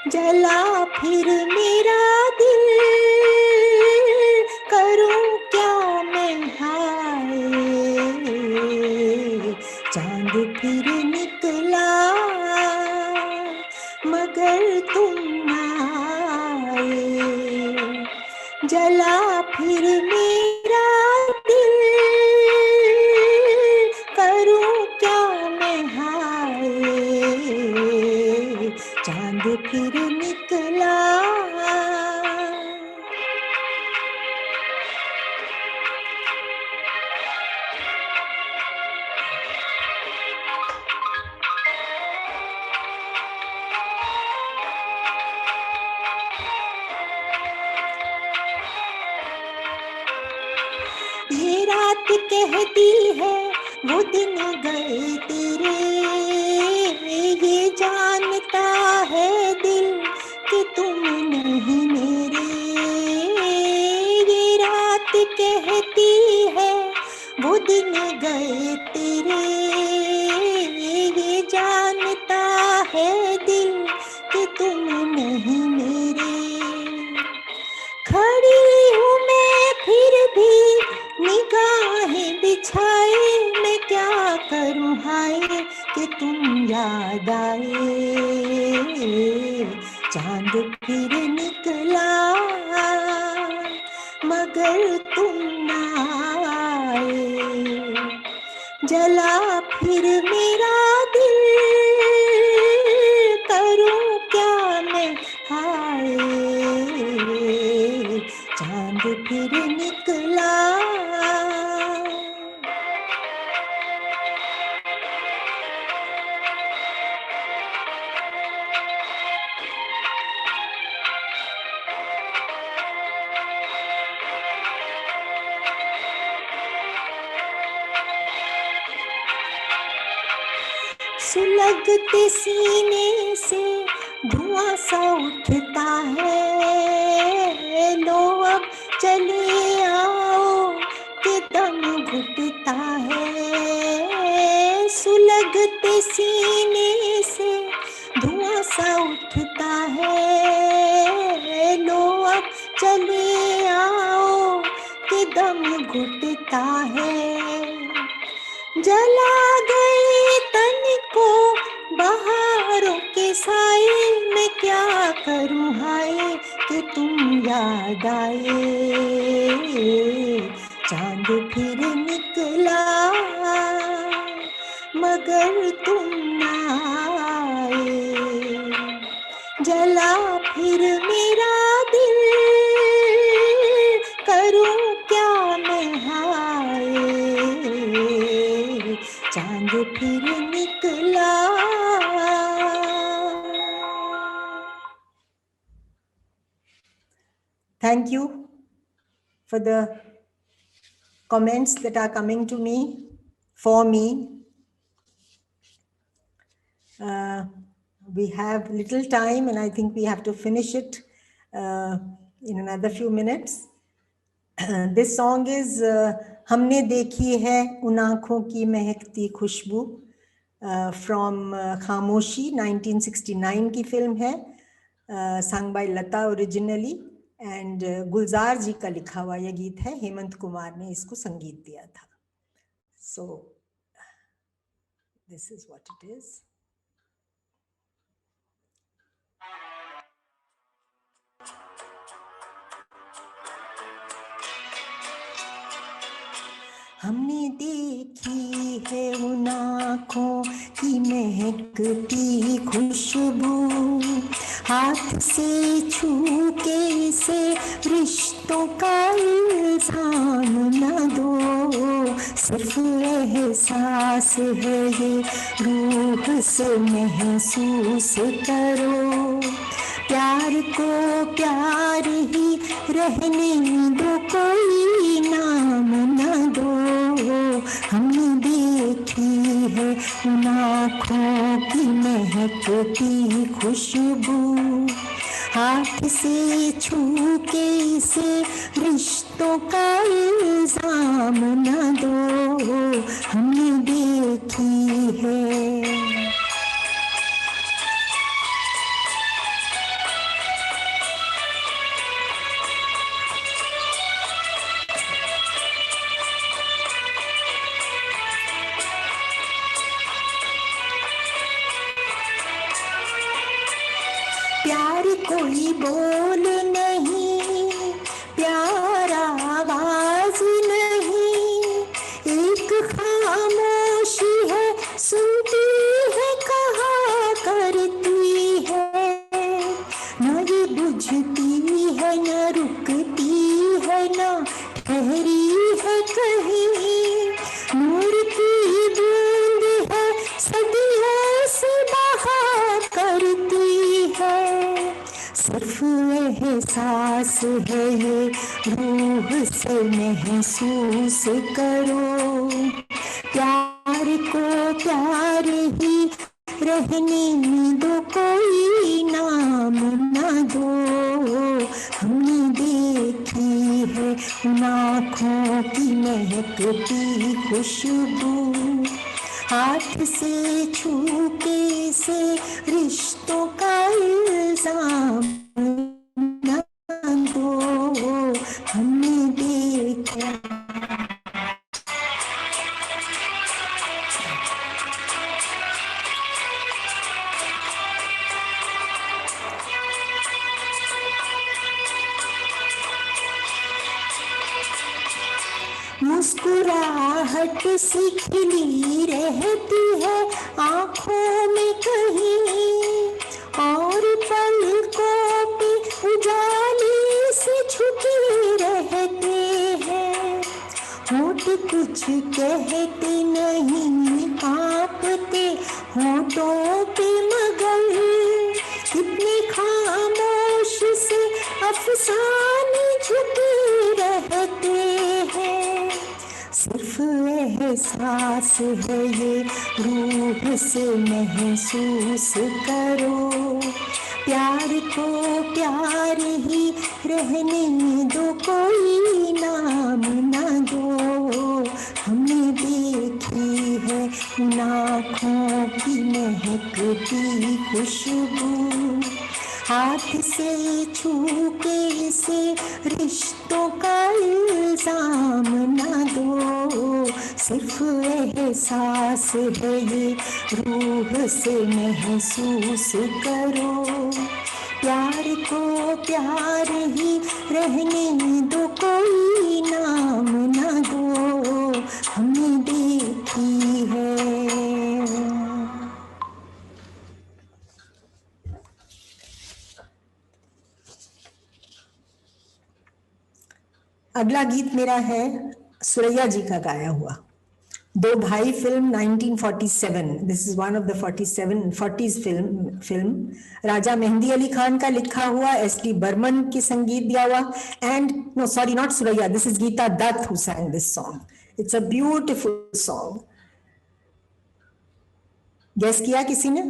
जला फिर मेरा दिल, करूं क्या मैं हाय। चांद फिर निकला मगर तुम ना आए, जला फिर मेरा दिल, करूं क्या मैं हाय। चांद फिर निकला। ये रात कहती है वो दिन गए तेरे, ये जानता है दिल कि तुम नहीं मेरे। ये रात कहती है वो दिन गए तेरे, ये जानता है दिल कि तुम नहीं मेरे। खड़ी हूँ मैं फिर भी निगाहें बिछाए, मैं क्या करूँ हाय कि तुम याद आए। चांद फिर निकला मगर तुम ना आए, जला फिर मेरा दिल, करूं क्या मैं हाय। चांद फिर निकला। सुलगते सीने से धुआं सा उठता है, लो अब चले आओ कि दम घुटता है। सुलगते सीने से धुआं सा उठता है, लो अब चले आओ कि दम घुटता है। जला गए तन को बहारों के साए, मैं क्या करूं हाय कि तुम याद आए। चांद फिर निकला मगर तुम ना आए, जला फिर मेरा दिल, करूं क्या मैं हाय। चांद फिर निकला। thank you for the comments that are coming to me, for me. We have little time and I think we have to finish it in another few minutes. This song is हमने देखी है उन आँखों की महकती खुशबू, from खामोशी 1969 की फिल्म है, sung by Lata originally, and गुलजार जी का लिखा हुआ यह गीत है, हेमंत कुमार ने इसको संगीत दिया था. So this is what it is. हमने देखी है उन आँखों की महकती खुशबू, हाथ से छू के इसे रिश्तों का इल्जाम न दो, सिर्फ एहसास है ये रूह से महसूस करो, प्यार को प्यार ही रहने दो, कोई नाम न दो, हमने देखी है उन आँखों की महकती खुशबू, हाथ से छू के इसे रिश्तों का इल्जाम न दो, हमने देखी है. प्यार कोई बोल नहीं, प्यार आवाज नहीं, एक खामोशी है सुनती है कहा करती है, न ये बुझती है न रुकती है न ठहरी है कहीं, नूर की बूंद है सदियों से बहा करती है, सिर्फ एहसास है ये रूह से महसूस करो, प्यार को प्यार ही रहने दो, कोई नाम न दो, हमने देखी है उन आँखों की महकती खुशबू, हाथ से छू के से रिश्तों का इल्जाम न दो, हमने देखा. मुस्कुराहट सी खिली रहती है आँखों में कहीं, और पलकों पे उजाले से छुपे रहते हैं, होठ कुछ कहते नहीं कांपते होठों पे, मगर इतने खामोश से अफसाने छुपे रहते हैं, सिर्फ एहसास है ये रूह से महसूस करो, प्यार को प्यार ही रहने दो, कोई नाम न दो, हमने देखी है उन आँखों की महकती खुशबू, हाथ से छू के इसे रिश्तों का इल्जाम न दो, सिर्फ एहसास है ये रूह से महसूस करो, प्यार को प्यार ही रहने दो, कोई नाम न दो, हमने देखी है. अगला गीत मेरा है सुरैया जी का गाया हुआ, दो भाई film 1947, this is one of the 40s film. Raja Mehndi Ali Khan का लिखा हुआ, एस.डी. बर्मन की संगीत दिया हुआ, and no sorry not Suraiya, this is Geeta Dutt who sang this song. It's a beautiful song. Guess किया किसी ने?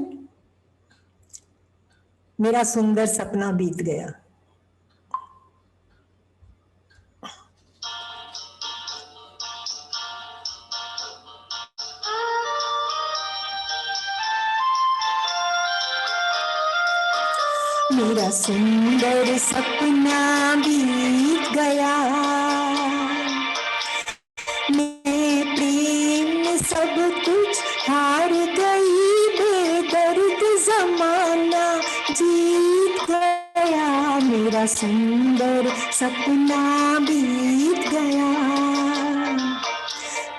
मेरा सुंदर सपना बीत गया. मेरा सुंदर सपना बीत गया, मैं प्रेम में सब कुछ हार गई, बेदर्द जमाना जीत गया, मेरा सुंदर सपना बीत गया.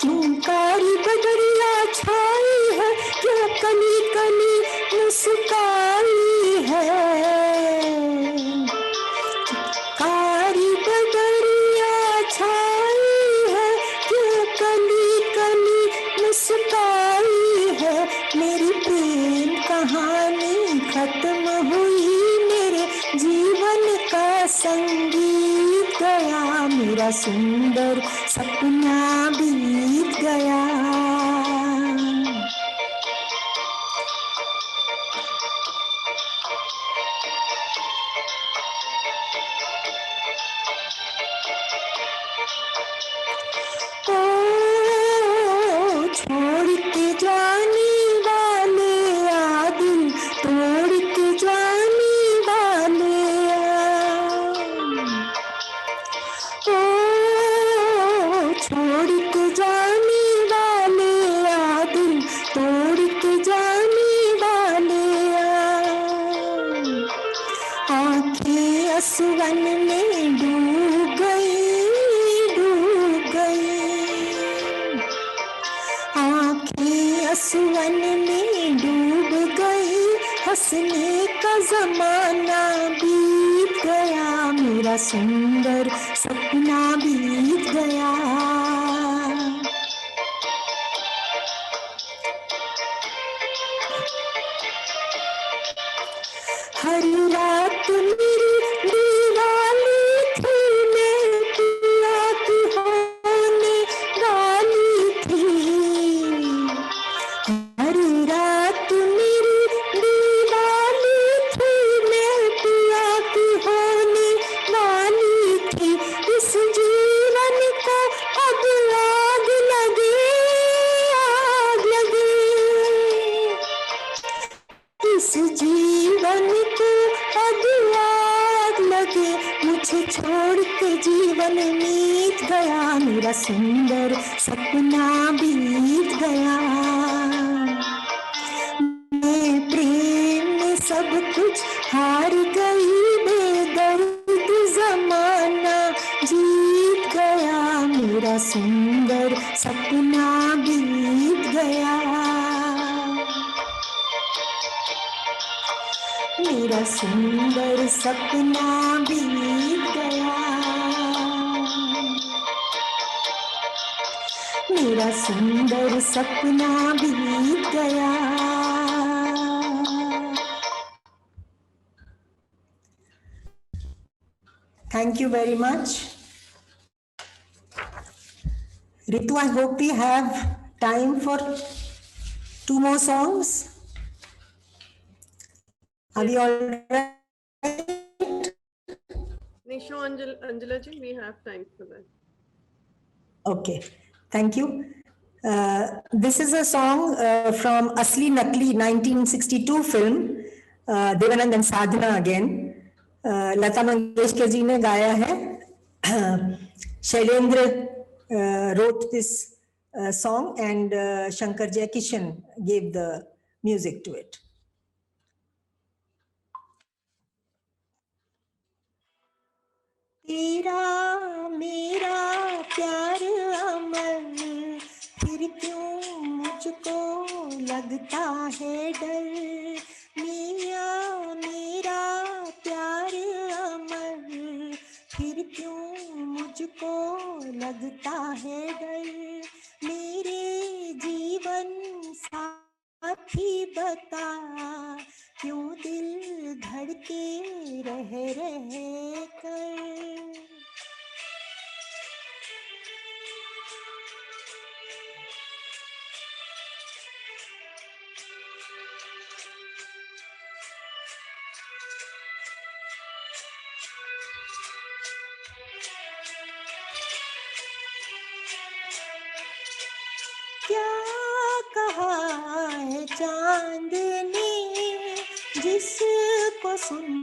क्यों कारी बदरिया छाई है, क्यों कली कली मुस्काई है, कारी बदरिया छाई है, क्यों कली कली मुस्काई है, मेरी प्रेम कहानी खत्म हुई, मेरे जीवन का संगीत गया, मेरा सुंदर सपना बीत गया. छोड़ के जाने वाले आ, दिल तोड़ के जाने वाले छोड़ के जाने वाले आ, दिल तोड़ के जाने वाले आंखें असवन में डूब गई, डूब गई, आंखें असवन में डूब गई, हंसने का जमाना बीत गया, मेरा सुंदर सपना बीत गया. हर रात मेरी दीवानी थी, मैं पिया की होने वाली थी, हर रात मेरी दीवानी थी, मैं पिया की होने वाली थी, इस जीवन को अब आग लगे, आग लगे, इस जीवन को अब आग लगे, मुझे छोड़ के जीवन बीत गया, मेरा सुंदर सपना बीत गया. मैं प्रेम में सब कुछ हार गई, बेदर्द जमाना जीत गया, मेरा सुंदर सपना बीत गया, मेरा सुंदर सपना बीत गया, मेरा सुंदर सपना बीत गया. Thank you very much. Ritu, I hope we have time for 2 more songs. Are we all right? Nisho Angela ji, we have time for that. Okay, thank you. This is a song from Asli Nakli 1962 film, Devanand and Sadhana again. Lata Mangeshkar ji ne gaya hai. Shailendra wrote this song and Shankar Jaikishan gave the music to it. तेरा मेरा प्यार अमर, फिर क्यों मुझको लगता है डर, मियाँ मेरा प्यार अमर, फिर क्यों मुझको लगता है डर, मेरे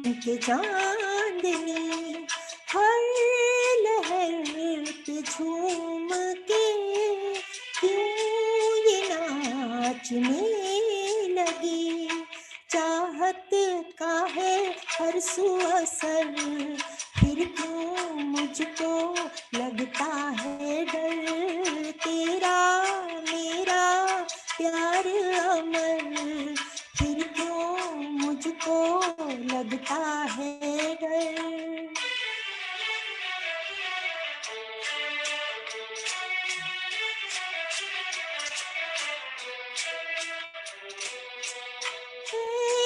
के चांदनी, हर लहर पे झूम के क्यों ये नाचने लगी। चाहत का है हर सू असर, फिर क्यों मुझको लगता है डर। तेरा मेरा प्यार अमर, फिर क्यों मुझको लगता है डर।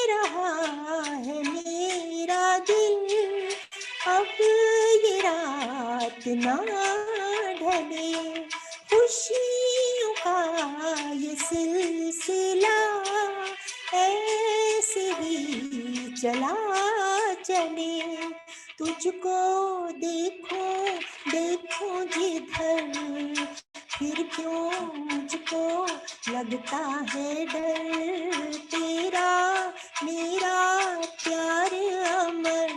रहा है मेरा दिल, अब ये रात ना ढले। खुशियों का ये सिलसिला ऐसे ही चला चले। तुझको देखूं देखूं जिधर, फिर क्यों मुझको लगता है डर। तेरा मेरा प्यार अमर,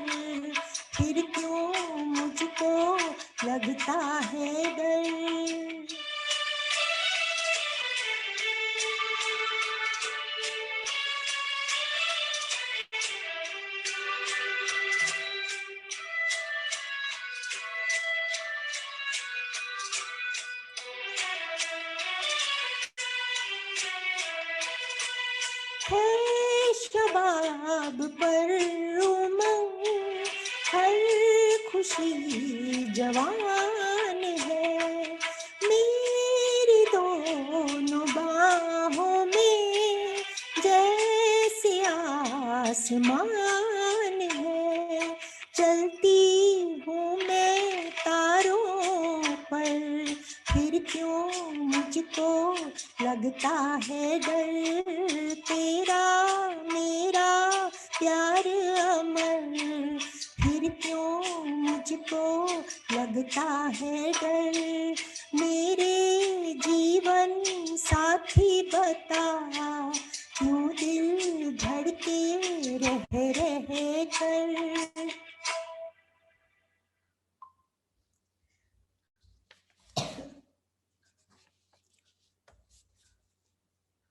फिर क्यों मुझको लगता है डर। है शबाब पर उमंग, हर खुशी जवान है। मेरी दोनों बाहों में जैसे आसमान है। चलती हूँ मैं तारों पर, फिर क्यों मुझको लगता है डर। तेरा मेरा प्यार अमर, फिर क्यों मुझको लगता है डर। मेरे जीवन साथी बता, क्यों दिल धड़के रह कर।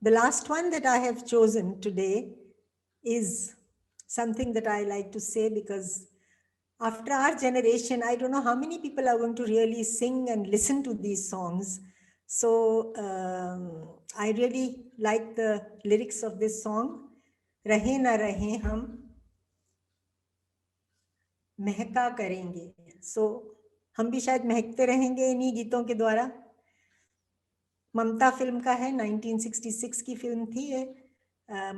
The last one that I have chosen today is something that I like to say, because after our generation, I don't know how many people are going to really sing and listen to these songs. So I really like the lyrics of this song. Rahe na rahe hum महका करेंगे. So हम भी शायद महकते रहेंगे इन्हीं गीतों के द्वारा. ममता फिल्म का है, 1966 की फिल्म थी ये.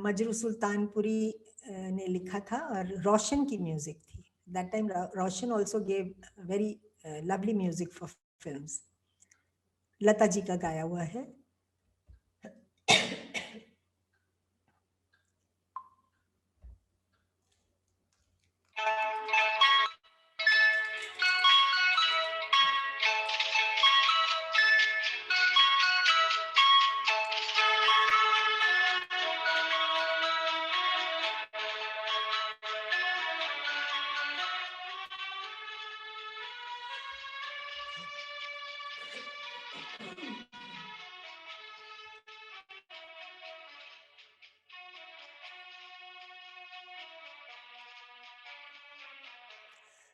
मजरू सुल्तानपुरी ने लिखा था और रोशन की म्यूजिक थी. That time Roshan also gave very lovely music for films. Lata ji का गाया हुआ है.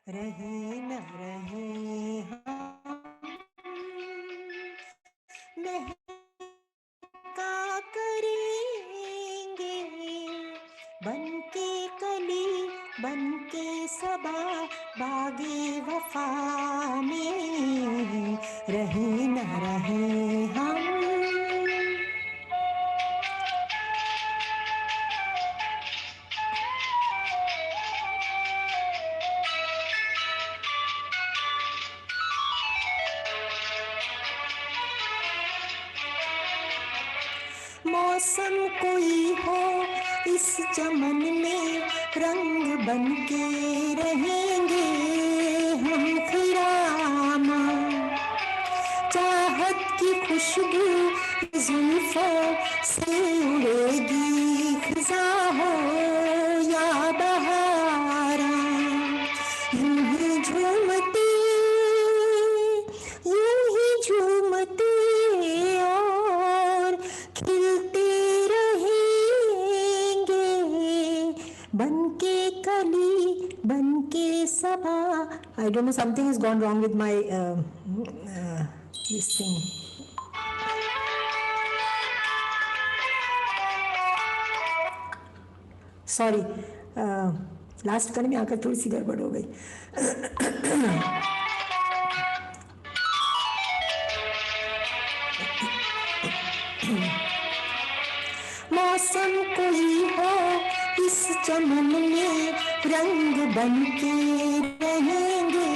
रहे न रहे महका करेंगे, बनके कली बनके सबा बागे वफा में. रहे न रहे हम. मौसम कोई हो इस चमन में, रंग बनके रहेंगे हम फिरामा. चाहत की खुशबू जुल्फों से उड़ेगी खिज़ा हो या बहार I don't know, something has gone wrong with my this thing. Sorry, last करने में आकर थोड़ी सी गड़बड़ हो गई. मौसम कोई हो इस चमन में रंग बनके रहेंगे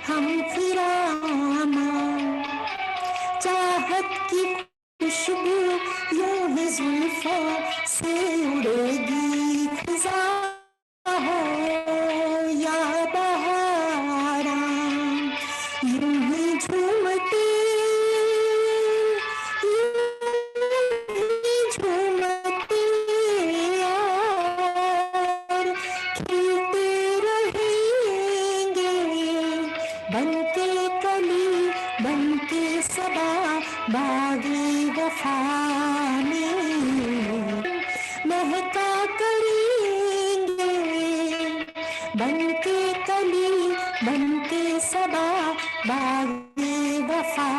हम फिराना. चाहत की खुशबू यूं ही जुल्फों से उड़ेगी फिजा हो या बहारा. यूं ही झूमते और खिलते रहेंगे बनके कली बनके सबा बागी वफा में महका करेंगे बनके कली बनके सबा बागी वफा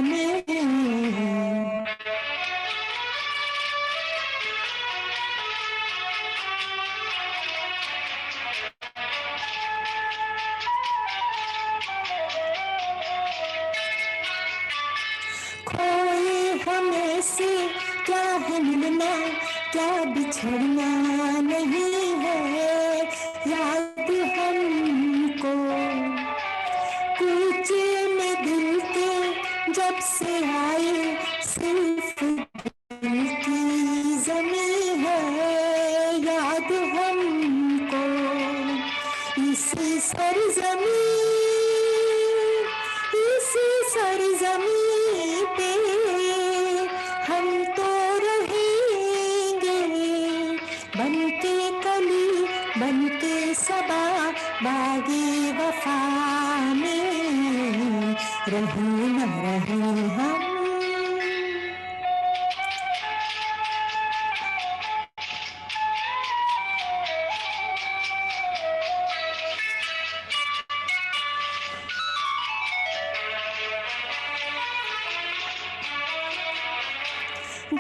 में. खोए हमें से क्या है मिलना क्या बिछड़ना नहीं है याद हमको. कूचे में दिल के जब से आए सिर्फ दिल की ज़मीं है याद हमको. इसी सरज़मीं पे हम तो रहेंगे बनके कली बनके सबा बागी वफा में. रहे न रहे हम.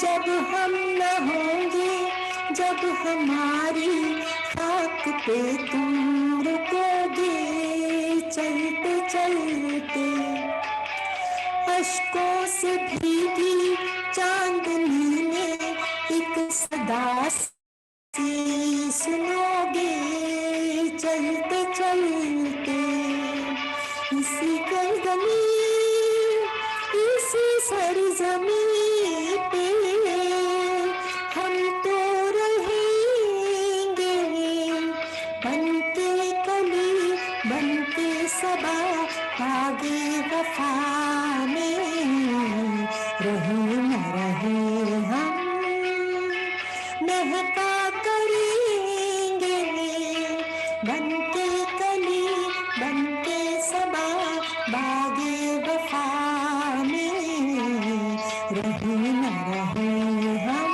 जब हम न होंगे जब हमारी खाक पे तुम रुकोगे चलते चलते. अश्कों से भीगी चांदनी में एक सदा सी सुनोगे चलते चलते. इसी सरज़मीं पे हम तो रहेंगे बनके कली बनके सबा बागी वफा में. रहे न रहे हम महका करेंगे बनके कली बनके सबा बागी वफा में. रहे न रहे हम.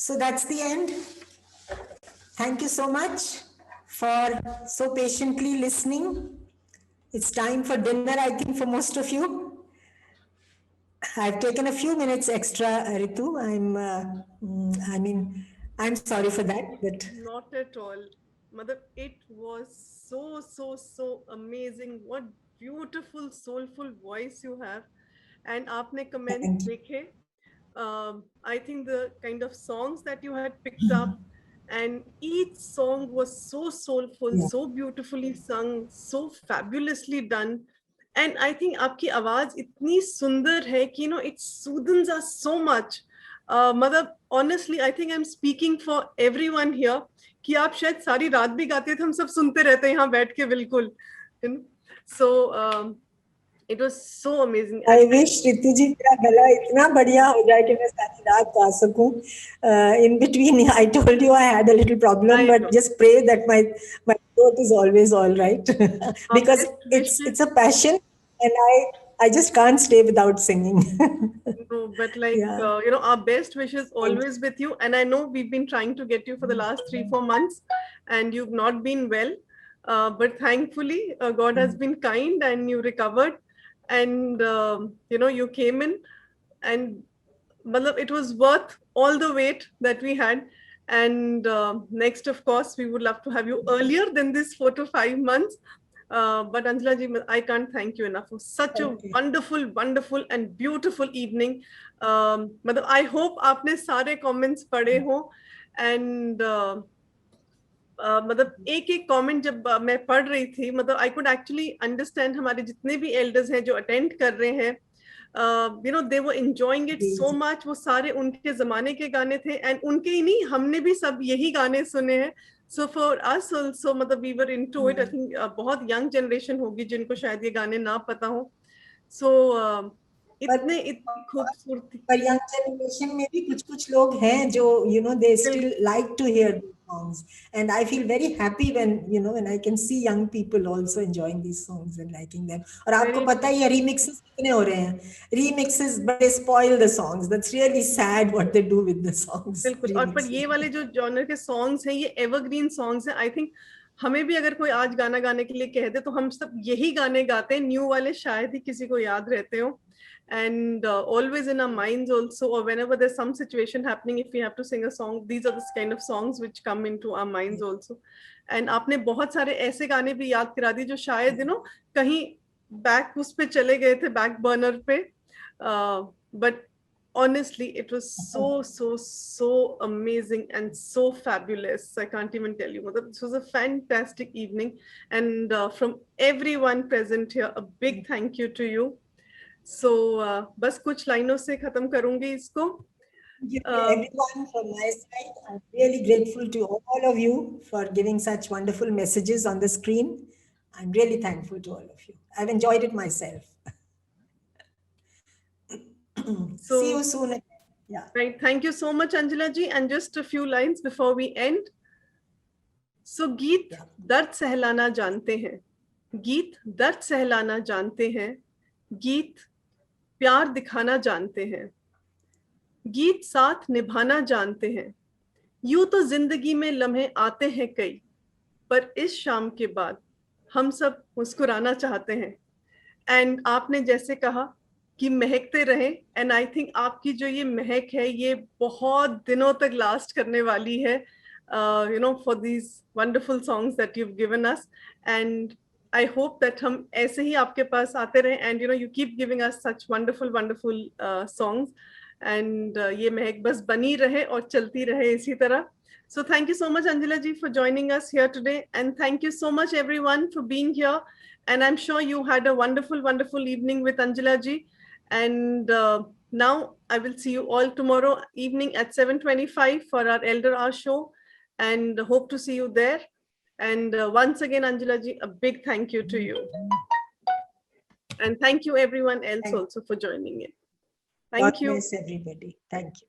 So that's the end. Thank you so much for so patiently listening. It's time for dinner, I think, for most of you. I've taken a few minutes extra, Ritu. I'm sorry for that, but Not at all. Mother, it was so amazing. What beautiful, soulful voice you have. And aapne comments dekhe. I think the kind of songs that you had picked up, and each song was so soulful, so beautifully sung, so fabulously done. And I think आपकी आवाज इतनी सुंदर है कि it soothes us so much. Mother, honestly, I think I'm speaking for everyone here कि आप शायद सारी रात भी गाते थे, हम सब सुनते रहते हैं यहाँ बैठ के बिल्कुल. So it was so amazing. I wish Ritu जी मेरा गला इतना बढ़िया हो जाए कि मैं सारी रात गा सकूं. In between, I told you I had a little problem, but just pray that my throat is always all right because it's a passion, and I just can't stay without singing. No, but like, Yeah. our best wishes always with you. And I know we've been trying to get you for the last 3-4 months and you've not been well. But thankfully, God has been kind and you recovered. And, you came in and it was worth all the wait that we had. And next, of course, we would love to have you earlier than this 4 to 5 months. But Anjala ji, I can't thank you enough for such a wonderful, wonderful and beautiful evening. I hope आपने सारे comments पढ़े हो and एक एक कमेंट जब मैं पढ़ रही थी, आई कुड एक्चुअली अंडरस्टैंड हमारे जितने भी एल्डर्स हैं जो अटेंड कर रहे हैं, दे वर एंजॉयिंग इट सो मच. वो सारे उनके जमाने के गाने थे एंड उनके ही नहीं, हमने भी सब यही गाने सुने हैं. So for us also we were into it. I think बहुत यंग जनरेशन होगी जिनको शायद ये गाने ना पता हो. सो इतनी खूबसूरती. पर यंग जनरेशन में भी कुछ लोग हैं जो they still like to hear these songs, and I feel very happy when when I can see young people also enjoying these songs and liking them. और आपको पता ही है remixes कितने हो रहे हैं. Remixes but they spoil the songs. That's really sad what they do with the songs. बिल्कुल. और पर ये वाले जो जॉनर के सॉन्ग्स हैं ये एवरग्रीन सॉन्ग्स हैं. आई थिंक हमें भी अगर कोई आज गाना गाने के लिए कह दे तो हम सब यही गाने गाते हैं. न्यू वाले शायद ही किसी को याद रहते हो. And always in our minds also, or whenever there's some situation happening, if we have to sing a song, these are the kind of songs which come into our minds also. And आपने बहुत सारे ऐसे गाने भी याद करा दिए जो शायद कहीं बैक उस पे चले गए थे, बैक बर्नर पे. But honestly, it was so amazing and so fabulous. I can't even tell you. This was a fantastic evening, and from everyone present here, a big thank you to you. So बस कुछ लाइनों से खत्म करूंगी इसको. Everyone from my side, I'm really grateful to all of you for giving such wonderful messages on the screen. I'm really thankful to all of you. I've enjoyed it myself. So, see you soon. Yeah. Right. Thank you so much, Anjala ji. And just a few lines before we end. So गीत दर्द सहलाना जानते हैं, गीत दर्द सहलाना जानते हैं, गीत प्यार दिखाना जानते हैं, गीत साथ निभाना जानते हैं. यूं तो जिंदगी में लम्हे आते हैं कई, पर इस शाम के बाद हम सब मुस्कुराना चाहते हैं. एंड आपने जैसे कहा कि महकते रहे, एंड आई थिंक आपकी जो ये महक है ये बहुत दिनों तक लास्ट करने वाली है, for these wonderful songs that you have given us. And I hope that हम ऐसे ही आपके पास आते रहें, and you keep giving us such wonderful songs, and ये महक बस बनी रहे और चलती रहे इसी तरह. So thank you so much, Anjala ji, for joining us here today, and thank you so much everyone for being here. And I'm sure you had a wonderful evening with Anjala ji. And now I will see you all tomorrow evening at 7:25 for our Elder Hour show, and hope to see you there. And once again, Anjala ji, a big thank you to you. And thank you everyone else also for joining in. Thank you. God bless everybody. Thank you.